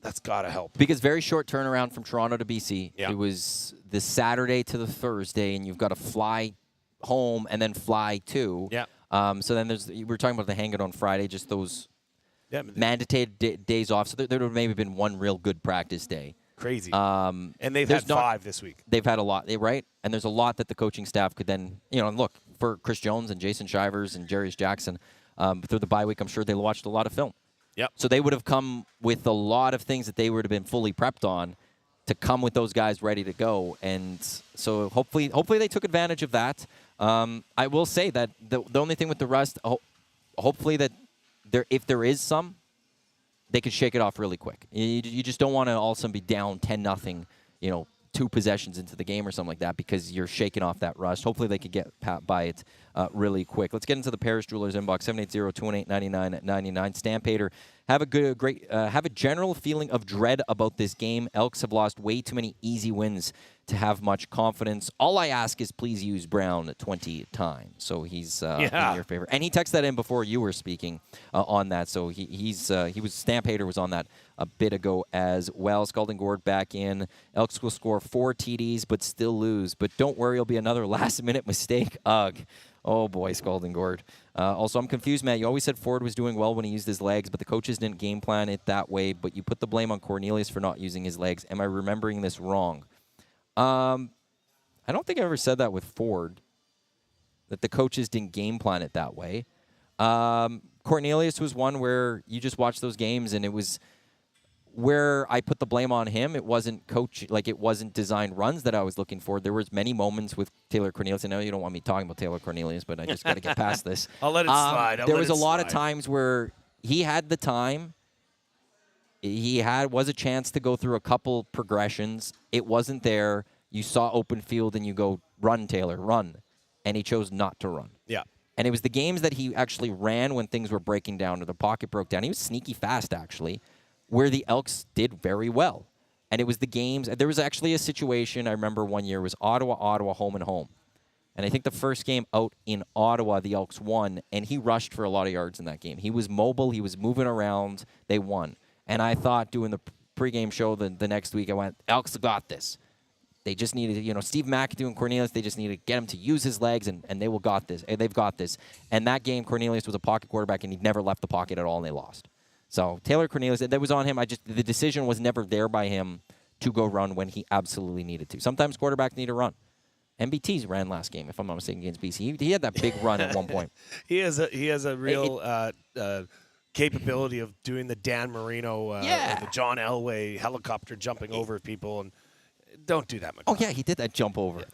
B: that's got to help.
A: Because very short turnaround from Toronto to BC.
B: Yeah.
A: It was the Saturday to the Thursday, and you've got to fly home and then fly too.
B: Yeah.
A: So then we were talking about the hang-out on Friday, just those mandated days off. So there would have maybe been one real good practice day.
B: Crazy. And they've had 5 this week.
A: They've had a lot, right? And there's a lot that the coaching staff could then, and look, for Chris Jones and Jason Shivers and Jarius Jackson, through the bye week, I'm sure they watched a lot of film.
B: Yep.
A: So they would have come with a lot of things that they would have been fully prepped on to come with those guys ready to go. And so hopefully they took advantage of that. I will say that the only thing with the rust, hopefully that if there is some, they could shake it off really quick. You just don't want to all of a sudden be down 10-0, 2 possessions into the game or something like that because you're shaking off that rust. Hopefully they could get by it really quick. Let's get into the Paris Jewelers inbox, 780-218-9999. Stampater, have a general feeling of dread about this game. Elks have lost way too many easy wins to have much confidence. All I ask is please use Brown 20 times. So he's in your favor. And he texted that in before you were speaking on that. So Stampater was on that a bit ago as well. Scalding Gord back in. Elks will score 4 TDs but still lose. But don't worry, it'll be another last-minute mistake. Ugh. Oh, boy, Scalding Gord. Also, I'm confused, Matt. You always said Ford was doing well when he used his legs, but the coaches didn't game plan it that way. But you put the blame on Cornelius for not using his legs. Am I remembering this wrong? I don't think I ever said that with Ford, that the coaches didn't game plan it that way. Cornelius was one where you just watched those games, and it was where I put the blame on him. It wasn't it wasn't designed runs that I was looking for. There was many moments with Taylor Cornelius. I know you don't want me talking about Taylor Cornelius, but I just got to get past this.
B: I'll let it slide.
A: There was a lot of times where he had the time. He was a chance to go through a couple progressions. It wasn't there. You saw open field, and you go, run, Taylor, run. And he chose not to run.
B: Yeah.
A: And it was the games that he actually ran when things were breaking down or the pocket broke down. He was sneaky fast, actually, where the Elks did very well. And it was the games. There was actually a situation I remember one year was Ottawa, home and home. And I think the first game out in Ottawa, the Elks won, and he rushed for a lot of yards in that game. He was mobile. He was moving around. They won. And I thought doing the pregame show the next week, I went, Elks got this. They just needed, Steve McAdoo and Cornelius, they just needed to get him to use his legs, and they will got this. They've got this. And that game, Cornelius was a pocket quarterback, and he never left the pocket at all, and they lost. So Taylor Cornelius, that was on him. The decision was never there by him to go run when he absolutely needed to. Sometimes quarterbacks need to run. MBT's ran last game, if I'm not mistaken, against BC. He had that big run at one point.
B: He has a real capability of doing the Dan Marino, the John Elway helicopter jumping over people, and don't do that much.
A: Oh, yeah, he did that jump over. Yeah.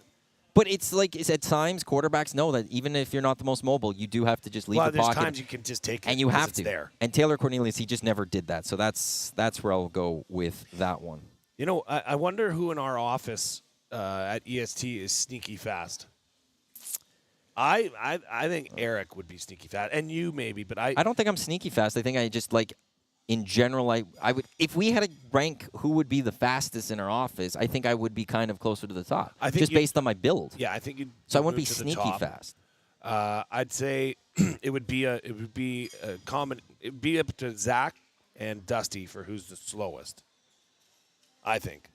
A: But it's at times quarterbacks know that even if you're not the most mobile, you do have to just leave the pocket.
B: There's times you can just take it,
A: and you have to.
B: There.
A: And Taylor Cornelius, he just never did that. So that's where I'll go with that one.
B: I wonder who in our office at EST is sneaky fast. I think Eric would be sneaky fast, and you maybe, but I
A: don't think I'm sneaky fast. I think I just in general, I would, if we had to rank who would be the fastest in our office, I think I would be kind of closer to the top, just based on my build.
B: Yeah, I think you'd.
A: So I wouldn't be sneaky fast.
B: I'd say it would be a common. It would be up to Zach and Dusty for who's the slowest. I think.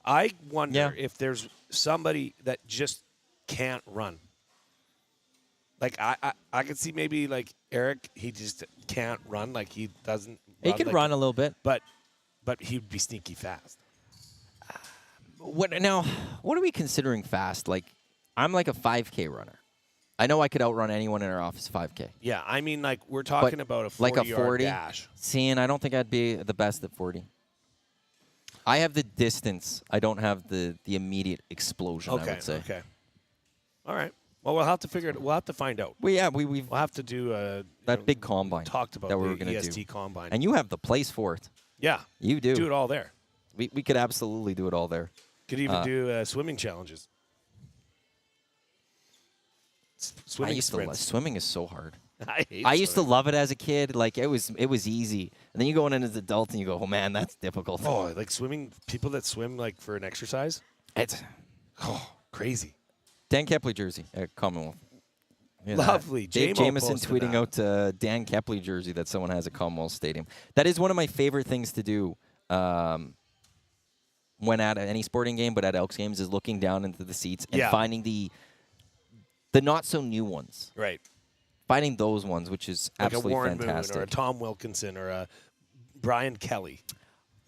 B: I wonder if there's somebody that just can't run. Like I could see maybe like Eric, he just can't run. Like he doesn't.
A: He can
B: like,
A: run a little bit.
B: but he'd be sneaky fast.
A: What are we considering fast? Like, I'm like a 5K runner. I know I could outrun anyone in our office 5K.
B: Yeah, I mean, like we're talking about a 40-yard
A: like a 40
B: dash.
A: Seeing, I don't think I'd be the best at 40. I have the distance. I don't have the immediate explosion. I would say.
B: Okay. All right. Well, we'll have to figure it. We'll have to find out.
A: We'll
B: have to do
A: that big combine.
B: Talked about
A: that we were
B: the
A: going to
B: EST
A: do.
B: combine.
A: And you have the place for it.
B: Yeah,
A: you do.
B: Do it all there.
A: We could absolutely do it all there.
B: Could even do swimming challenges. Swimming sprints.
A: Swimming is so hard.
B: I
A: used to love it as a kid. Like it was easy. And then you go in as an adult and you go, oh man, that's difficult.
B: Oh, like swimming. People that swim like for an exercise.
A: It's
B: crazy.
A: Dan Kepley jersey at Commonwealth.
B: Lovely.
A: Dave Jameson tweeting
B: that.
A: out Dan Kepley jersey that someone has at Commonwealth Stadium. That is one of my favorite things to do when at any sporting game, but at Elks games, is looking down into the seats and finding the not so new ones.
B: Right.
A: Finding those ones, which is
B: like
A: absolutely
B: a Warren
A: fantastic.
B: Moon or a Tom Wilkinson or a Brian Kelly.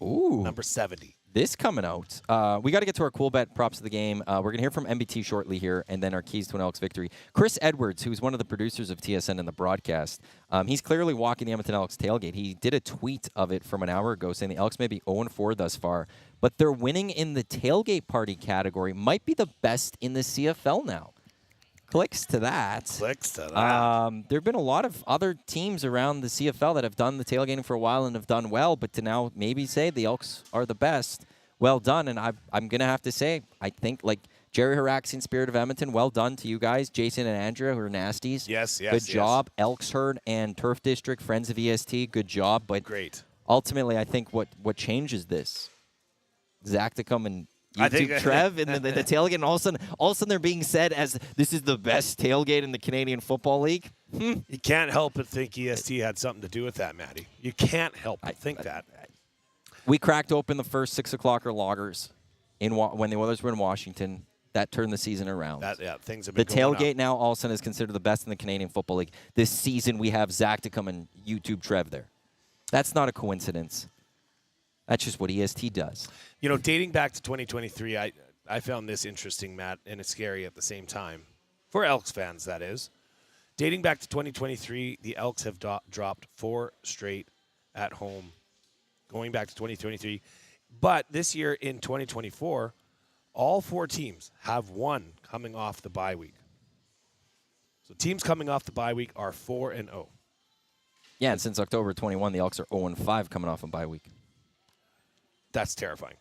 A: Ooh.
B: Number 70.
A: This coming out. We got to get to our cool bet props of the game. We're going to hear from MBT shortly here, and then our keys to an Elks victory. Chris Edwards, who's one of the producers of TSN and the broadcast, he's clearly walking the Edmonton Elks tailgate. He did a tweet of it from an hour ago saying the Elks may be 0-4 thus far, but they're winning in the tailgate party category. Might be the best in the CFL now. Clicks to that.
B: There
A: have been a lot of other teams around the CFL that have done the tailgating for a while and have done well, but to now maybe say the Elks are the best, well done. And I'm going to have to say, I think, like Jerry Haraxian, Spirit of Edmonton, well done to you guys. Jason and Andrea, who are nasties.
B: Yes.
A: Good job. Elks Herd and Turf District, Friends of EST, good job. But
B: great.
A: Ultimately, I think what changes this, Zach to come and YouTube Trev and the tailgate, and all of a sudden they're being said as this is the best tailgate in the Canadian Football League.
B: You can't help but think EST had something to do with that, Matty. You can't help but think that.
A: We cracked open the first 6 o'clocker loggers when the Oilers were in Washington. That turned the season around.
B: Things have been
A: the tailgate now all of a sudden is considered the best in the Canadian Football League. This season we have Zach to come and YouTube Trev there. That's not a coincidence. That's just what EST does.
B: You know, dating back to 2023, I found this interesting, Matt, and it's scary at the same time. For Elks fans, that is. Dating back to 2023, the Elks have dropped 4 straight at home, going back to 2023. But this year in 2024, all 4 teams have won coming off the bye week. So teams coming off the bye week are 4-0.
A: Yeah, and since October 21, the Elks are 0-5 coming off a bye week.
B: That's terrifying.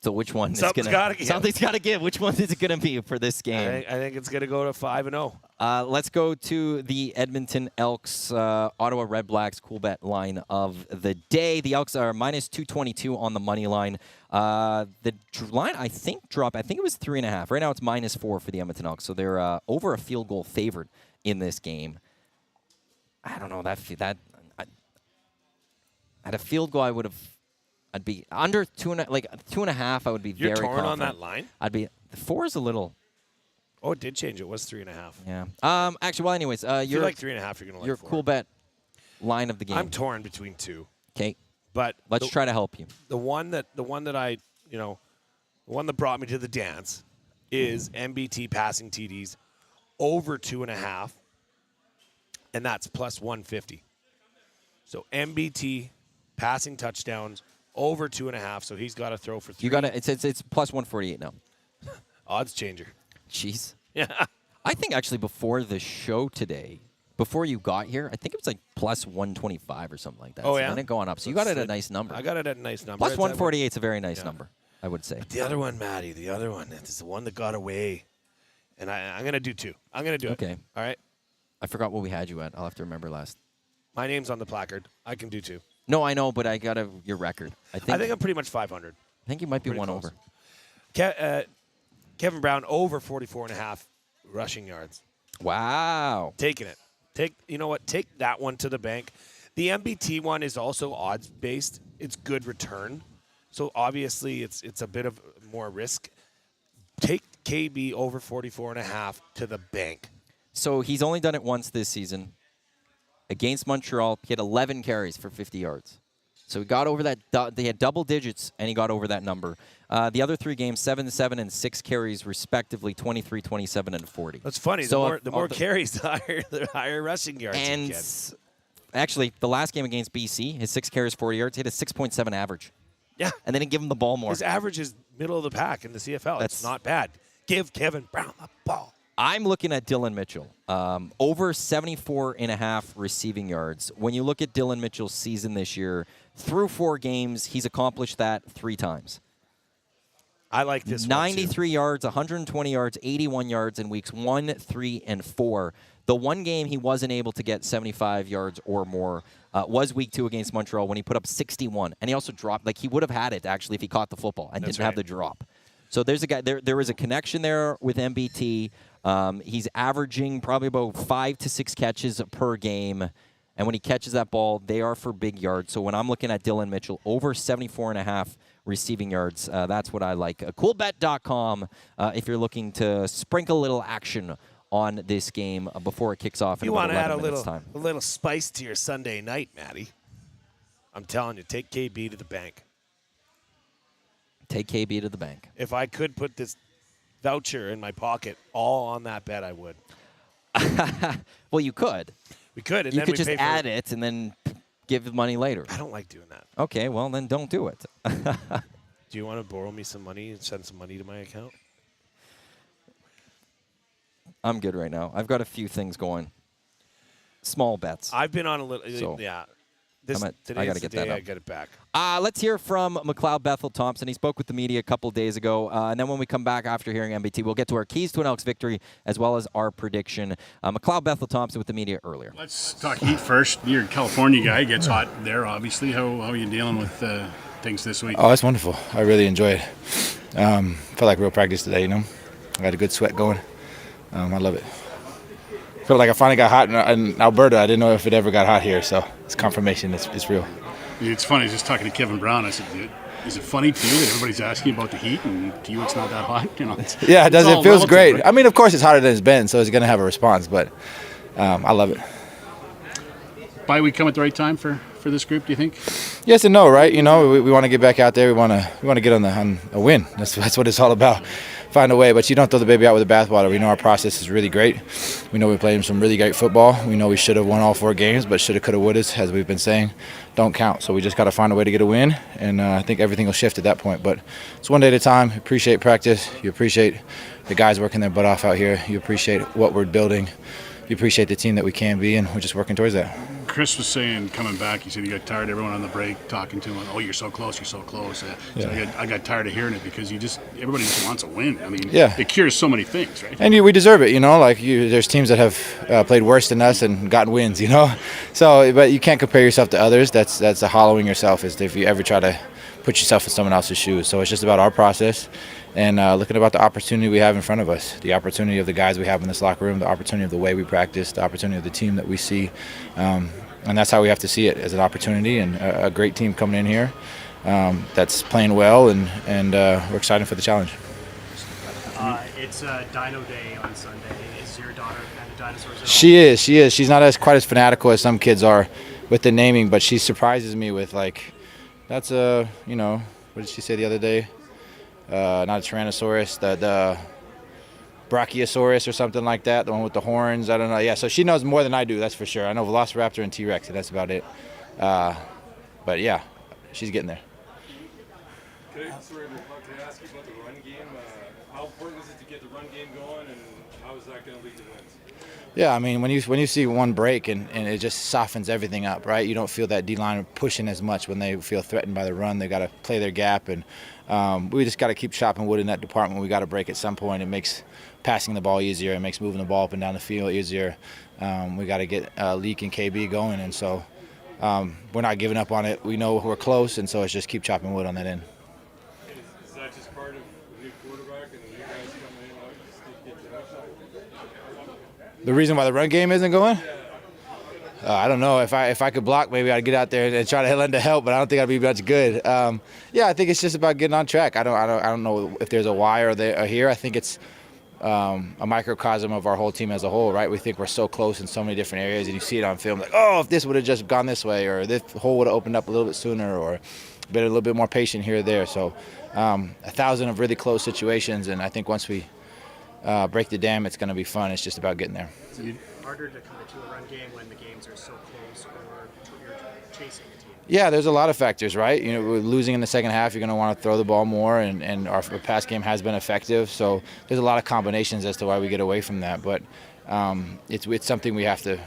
A: So which one is
B: Something's got to give.
A: Something's got to give. Which one is it going to be for this game?
B: I think it's going to go to 5-0.
A: Let's go to the Edmonton Elks, Ottawa Redblacks cool bet line of the day. The Elks are minus 222 on the money line. The line, I think it was 3.5. Right now it's minus 4 for the Edmonton Elks. So they're over a field goal favored in this game. I don't know at a field goal I'd be under 2.5. I would be
B: You're
A: very
B: torn
A: confident.
B: on that line?
A: I'd be 4 is a little.
B: Oh, it did change. It was 3.5.
A: Yeah. Actually, well, anyways,
B: you're like 3.5. You're gonna like
A: your
B: 4.
A: cool bet line of the game.
B: I'm torn between 2.
A: Okay.
B: But
A: let's try to help you.
B: The one that brought me to the dance is MBT passing TDs over 2.5, and that's plus 150. So MBT passing touchdowns over 2.5. So he's got to throw for 3.
A: You got to. It's plus 148 now.
B: Odds changer.
A: Jeez.
B: Yeah.
A: I think actually before the show today, before you got here, I think it was like plus 125 or something like that.
B: Oh,
A: so
B: yeah?
A: then it going up. So you got it at a nice number.
B: I got it at a nice number.
A: Plus 148 is a very nice number, I would say.
B: But the other one, Matty, the one that got away. And I'm going to do 2. I'm going to do it.
A: Okay.
B: All right?
A: I forgot what we had you at. I'll have to remember last.
B: My name's on the placard. I can do 2.
A: No, I know, but I got your record. I think
B: I'm pretty much 500.
A: I think you might be one
B: close.
A: over.
B: Kevin Brown over 44.5 rushing yards.
A: Wow.
B: Taking it. You know what? Take that one to the bank. The MBT one is also odds based. It's good return. So obviously it's a bit of more risk. Take KB over 44.5 to the bank.
A: So he's only done it once this season. Against Montreal, he had 11 carries for 50 yards. So he got over that. They had double digits, and he got over that number. The other 3 games, 7 and 6 carries, respectively, 23, 27, and 40.
B: That's funny.
A: So
B: the more carries, the higher rushing yards
A: and
B: he gets.
A: Actually, the last game against BC, his 6 carries, 40 yards, he had a 6.7 average.
B: Yeah.
A: And they didn't give him the ball more.
B: His average is middle of the pack in the CFL. That's not bad. Give Kevin Brown the ball.
A: I'm looking at Dylan Mitchell. Over 74.5 receiving yards. When you look at Dylan Mitchell's season this year, through 4 games, he's accomplished that 3 times.
B: I like this
A: 93 yards, 120 yards, 81 yards in weeks 1, 3, and 4. The one game he wasn't able to get 75 yards or more was week 2 against Montreal when he put up 61. And he also dropped, like he would have had it actually if he caught the football and didn't have the drop. So there's a guy, there is a connection there with MBT. He's averaging probably about 5 to 6 catches per game. And when he catches that ball, they are for big yards. So when I'm looking at Dylan Mitchell, over 74.5 receiving yards, that's what I like. Coolbet.com if you're looking to sprinkle a little action on this game before it kicks off in about 11 minutes time.
B: A little spice to your Sunday night, Matty. I'm telling you, take KB to the bank.
A: Take KB to the bank.
B: If I could put this voucher in my pocket all on that bet, I would.
A: Well, you could.
B: We could. And
A: you
B: then
A: could just add it and then give the money later.
B: I don't like doing that.
A: Okay, well, then don't do it.
B: Do you want to borrow me some money and send some money to my account?
A: I'm good right now. I've got a few things going. Small bets.
B: I've been on a little.
A: So
B: yeah.
A: I got to get that up.
B: I get it back.
A: Let's hear from McLeod Bethel-Thompson. He spoke with the media a couple days ago. And then when we come back after hearing MBT, we'll get to our keys to an Elks victory as well as our prediction. McLeod Bethel-Thompson with the media earlier.
C: Let's talk heat first. You're a California guy. It gets hot there, obviously. How are you dealing with things this week?
D: Oh, it's wonderful. I really enjoy it. Felt like real practice today, you know. I got a good sweat going. I love it. Feel like I finally got hot in Alberta. I didn't know if it ever got hot here, so it's confirmation. It's real.
C: It's funny. I was just talking to Kevin Brown. I said, is it funny to you that everybody's asking about the heat, and to you it's not that hot? You know,
D: yeah, it does. It feels great.
C: Right?
D: I mean, of course, it's hotter than it's been, so it's going to have a response, but I love it.
C: Bye week come at the right time for this group, do you think?
D: Yes and no, right? You know, we want to get back out there. We want to get on a win. That's what it's all about. Find a way, but you don't throw the baby out with the bathwater. We know our process is really great. We know we're playing some really great football. We know we should have won all 4 games, but shoulda, coulda, woulda, as we've been saying, don't count. So we just got to find a way to get a win, and I think everything will shift at that point. But it's one day at a time. You appreciate practice. You appreciate the guys working their butt off out here. You appreciate what we're building. You appreciate the team that we can be, and we're just working towards that.
C: Chris was saying, coming back, he said he got tired of everyone on the break talking to him. Oh, you're so close, you're so close. So I got tired of hearing it because everybody just wants a win. I mean, it cures so many things, right?
D: And we deserve it, you know. Like there's teams that have played worse than us and gotten wins, you know. So, but you can't compare yourself to others. That's a hollowing yourself is if you ever try to put yourself in someone else's shoes. So it's just about our process. And looking about the opportunity we have in front of us, the opportunity of the guys we have in this locker room, the opportunity of the way we practice, the opportunity of the team that we see. And that's how we have to see it, as an opportunity and a great team coming in here that's playing well, and we're excited for the challenge.
E: It's Dino Day on Sunday. Is your daughter kind of dinosaurs at all?
D: She is. She's not quite as fanatical as some kids are with the naming, but she surprises me with, like, that's a, you know, what did she say the other day? Not a Tyrannosaurus, the Brachiosaurus or something like that, the one with the horns. I don't know. Yeah, so she knows more than I do, that's for sure. I know Velociraptor and T-Rex, and that's about it. But, yeah, she's getting there.
F: Can I ask you about the run game? How important is it to get the run game going, and how is that going to lead to wins?
D: Yeah, I mean, when you see one break and it just softens everything up, right? You don't feel that D-line pushing as much when they feel threatened by the run. They got to play their gap, and we just got to keep chopping wood in that department. We got to break at some point. It makes passing the ball easier. It makes moving the ball up and down the field easier. We got to get Leak and KB going, and so we're not giving up on it. We know we're close, and so it's just keep chopping wood on that end.
F: Is that just part of the new quarterback and the new guys coming in? Just get the outside?
D: The reason why the run game isn't going? I don't know. If I could block, maybe I'd get out there and try to lend a help, but I don't think I'd be much good. Yeah, I think it's just about getting on track. I don't know if there's a why or here. I think it's a microcosm of our whole team as a whole, right? We think we're so close in so many different areas, and you see it on film, like, oh, if this would have just gone this way, or this hole would have opened up a little bit sooner, or been a little bit more patient here or there. So 1,000 of really close situations, and I think once we break the dam, it's going to be fun. It's just about getting there.
E: It's harder to commit to a run game when the games are so close, or you're chasing a team.
D: Yeah, there's a lot of factors, right? You know, we're losing in the second half, you're going to want to throw the ball more, and our pass game has been effective. So there's a lot of combinations as to why we get away from that. But it's something we have to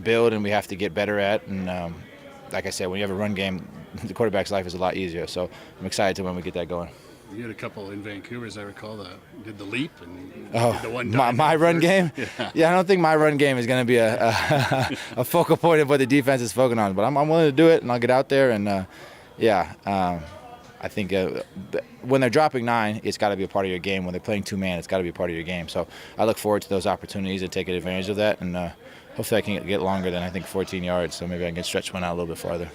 D: build and we have to get better at. And like I said, when you have a run game, the quarterback's life is a lot easier. So I'm excited to when we get that going.
C: You had a couple in Vancouver, as I recall, that did the leap and
D: did
C: the one
D: my run game?
C: Yeah.
D: I don't think my run game is going to be a focal point of what the defense is focusing on. But I'm willing to do it, and I'll get out there. And, I think when they're dropping 9, it's got to be a part of your game. When they're playing 2-man, it's got to be a part of your game. So I look forward to those opportunities and taking advantage of that. And hopefully I can get longer than, I think, 14 yards. So maybe I can stretch one out a little bit farther.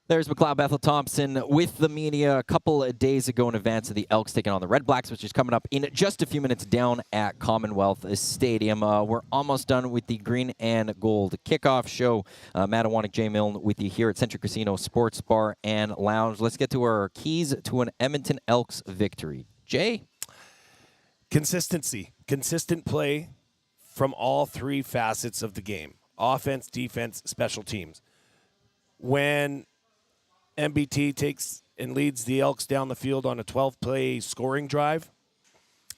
A: There's McLeod Bethel-Thompson with the media a couple of days ago in advance of the Elks taking on the Redblacks, which is coming up in just a few minutes down at Commonwealth Stadium. We're almost done with the Green and Gold Kickoff show. Matt Iwanyk, Jay Milne with you here at Centric Casino Sports Bar and Lounge. Let's get to our keys to an Edmonton Elks victory. Jay?
B: Consistency. Consistent play from all 3 facets of the game. Offense, defense, special teams. When MBT takes and leads the Elks down the field on a 12-play scoring drive,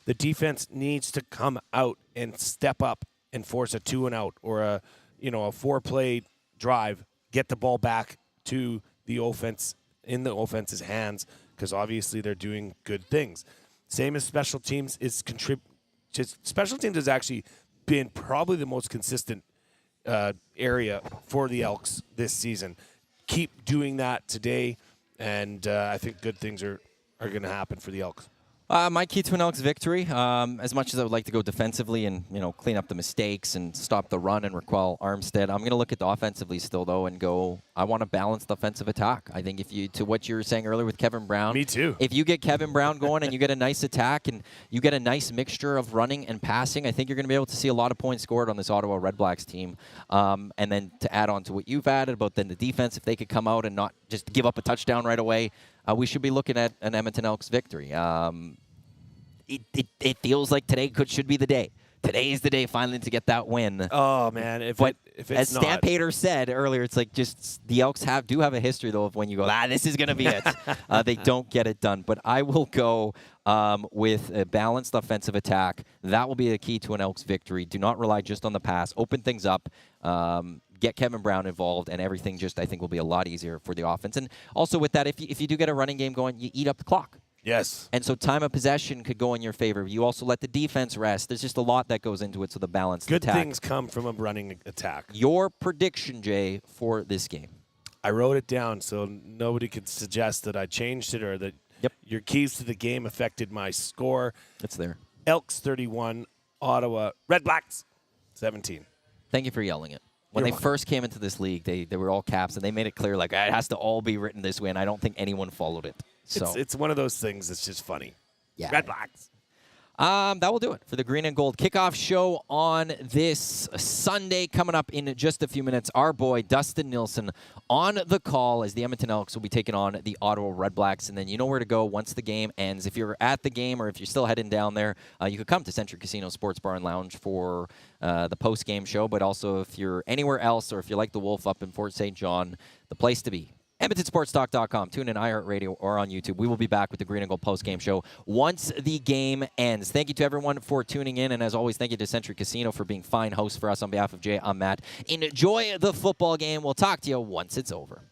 B: the defense needs to come out and step up and force a 2-and-out or a 4-play drive, get the ball back to the offense in the offense's hands, because obviously they're doing good things. Same as special teams is special teams has actually been probably the most consistent area for the Elks this season. Keep doing that today, and I think good things are going to happen for the Elks.
A: My key to an Elks victory, as much as I would like to go defensively and clean up the mistakes and stop the run and Raquel Armstead, I'm going to look at the offensively still though and go, I want a balanced offensive attack. I think to what you were saying earlier with Kevin Brown.
B: Me too.
A: If you get Kevin Brown going and you get a nice attack and you get a nice mixture of running and passing, I think you're going to be able to see a lot of points scored on this Ottawa Redblacks team. And then to add on to what you've added about then the defense, if they could come out and not just give up a touchdown right away, we should be looking at an Edmonton Elks victory. It feels like today should be the day. Today is the day finally to get that win.
B: Oh man, if it's
A: as
B: not.
A: Stan Pater said earlier, it's like just the Elks do have a history though of when you go, this is gonna be it. They don't get it done. But I will go with a balanced offensive attack. That will be the key to an Elks victory. Do not rely just on the pass. Open things up. Get Kevin Brown involved, and everything I think will be a lot easier for the offense. And also with that, if you do get a running game going, you eat up the clock.
B: Yes.
A: And so time of possession could go in your favor. You also let the defense rest. There's just a lot that goes into it, so the balanced
B: Good
A: attack.
B: things come from a running attack.
A: Your prediction, Jay, for this game?
B: I wrote it down so nobody could suggest that I changed it or that your keys to the game affected my score.
A: It's there.
B: Elks 31, Ottawa Redblacks 17.
A: Thank you for yelling it. When they first came into this league, they were all caps, and they made it clear, like, it has to all be written this way, and I don't think anyone followed it. So
B: It's one of those things that's just funny.
A: Yeah.
B: Redblacks.
A: That will do it for the Green and Gold Kickoff show on this Sunday. Coming up in just a few minutes, our boy Dustin Nilsson on the call as the Edmonton Elks will be taking on the Ottawa Redblacks. And then you know where to go once the game ends. If you're at the game or if you're still heading down there, you could come to Centric Casino Sports Bar and Lounge for the post-game show. But also if you're anywhere else or if you like the Wolf up in Fort St. John, the place to be. EdmontonSportsTalk.com. Tune in iHeartRadio or on YouTube. We will be back with the Green and Gold post-game show once the game ends. Thank you to everyone for tuning in. And as always, thank you to Century Casino for being fine hosts for us. On behalf of Jay, I'm Matt. Enjoy the football game. We'll talk to you once it's over.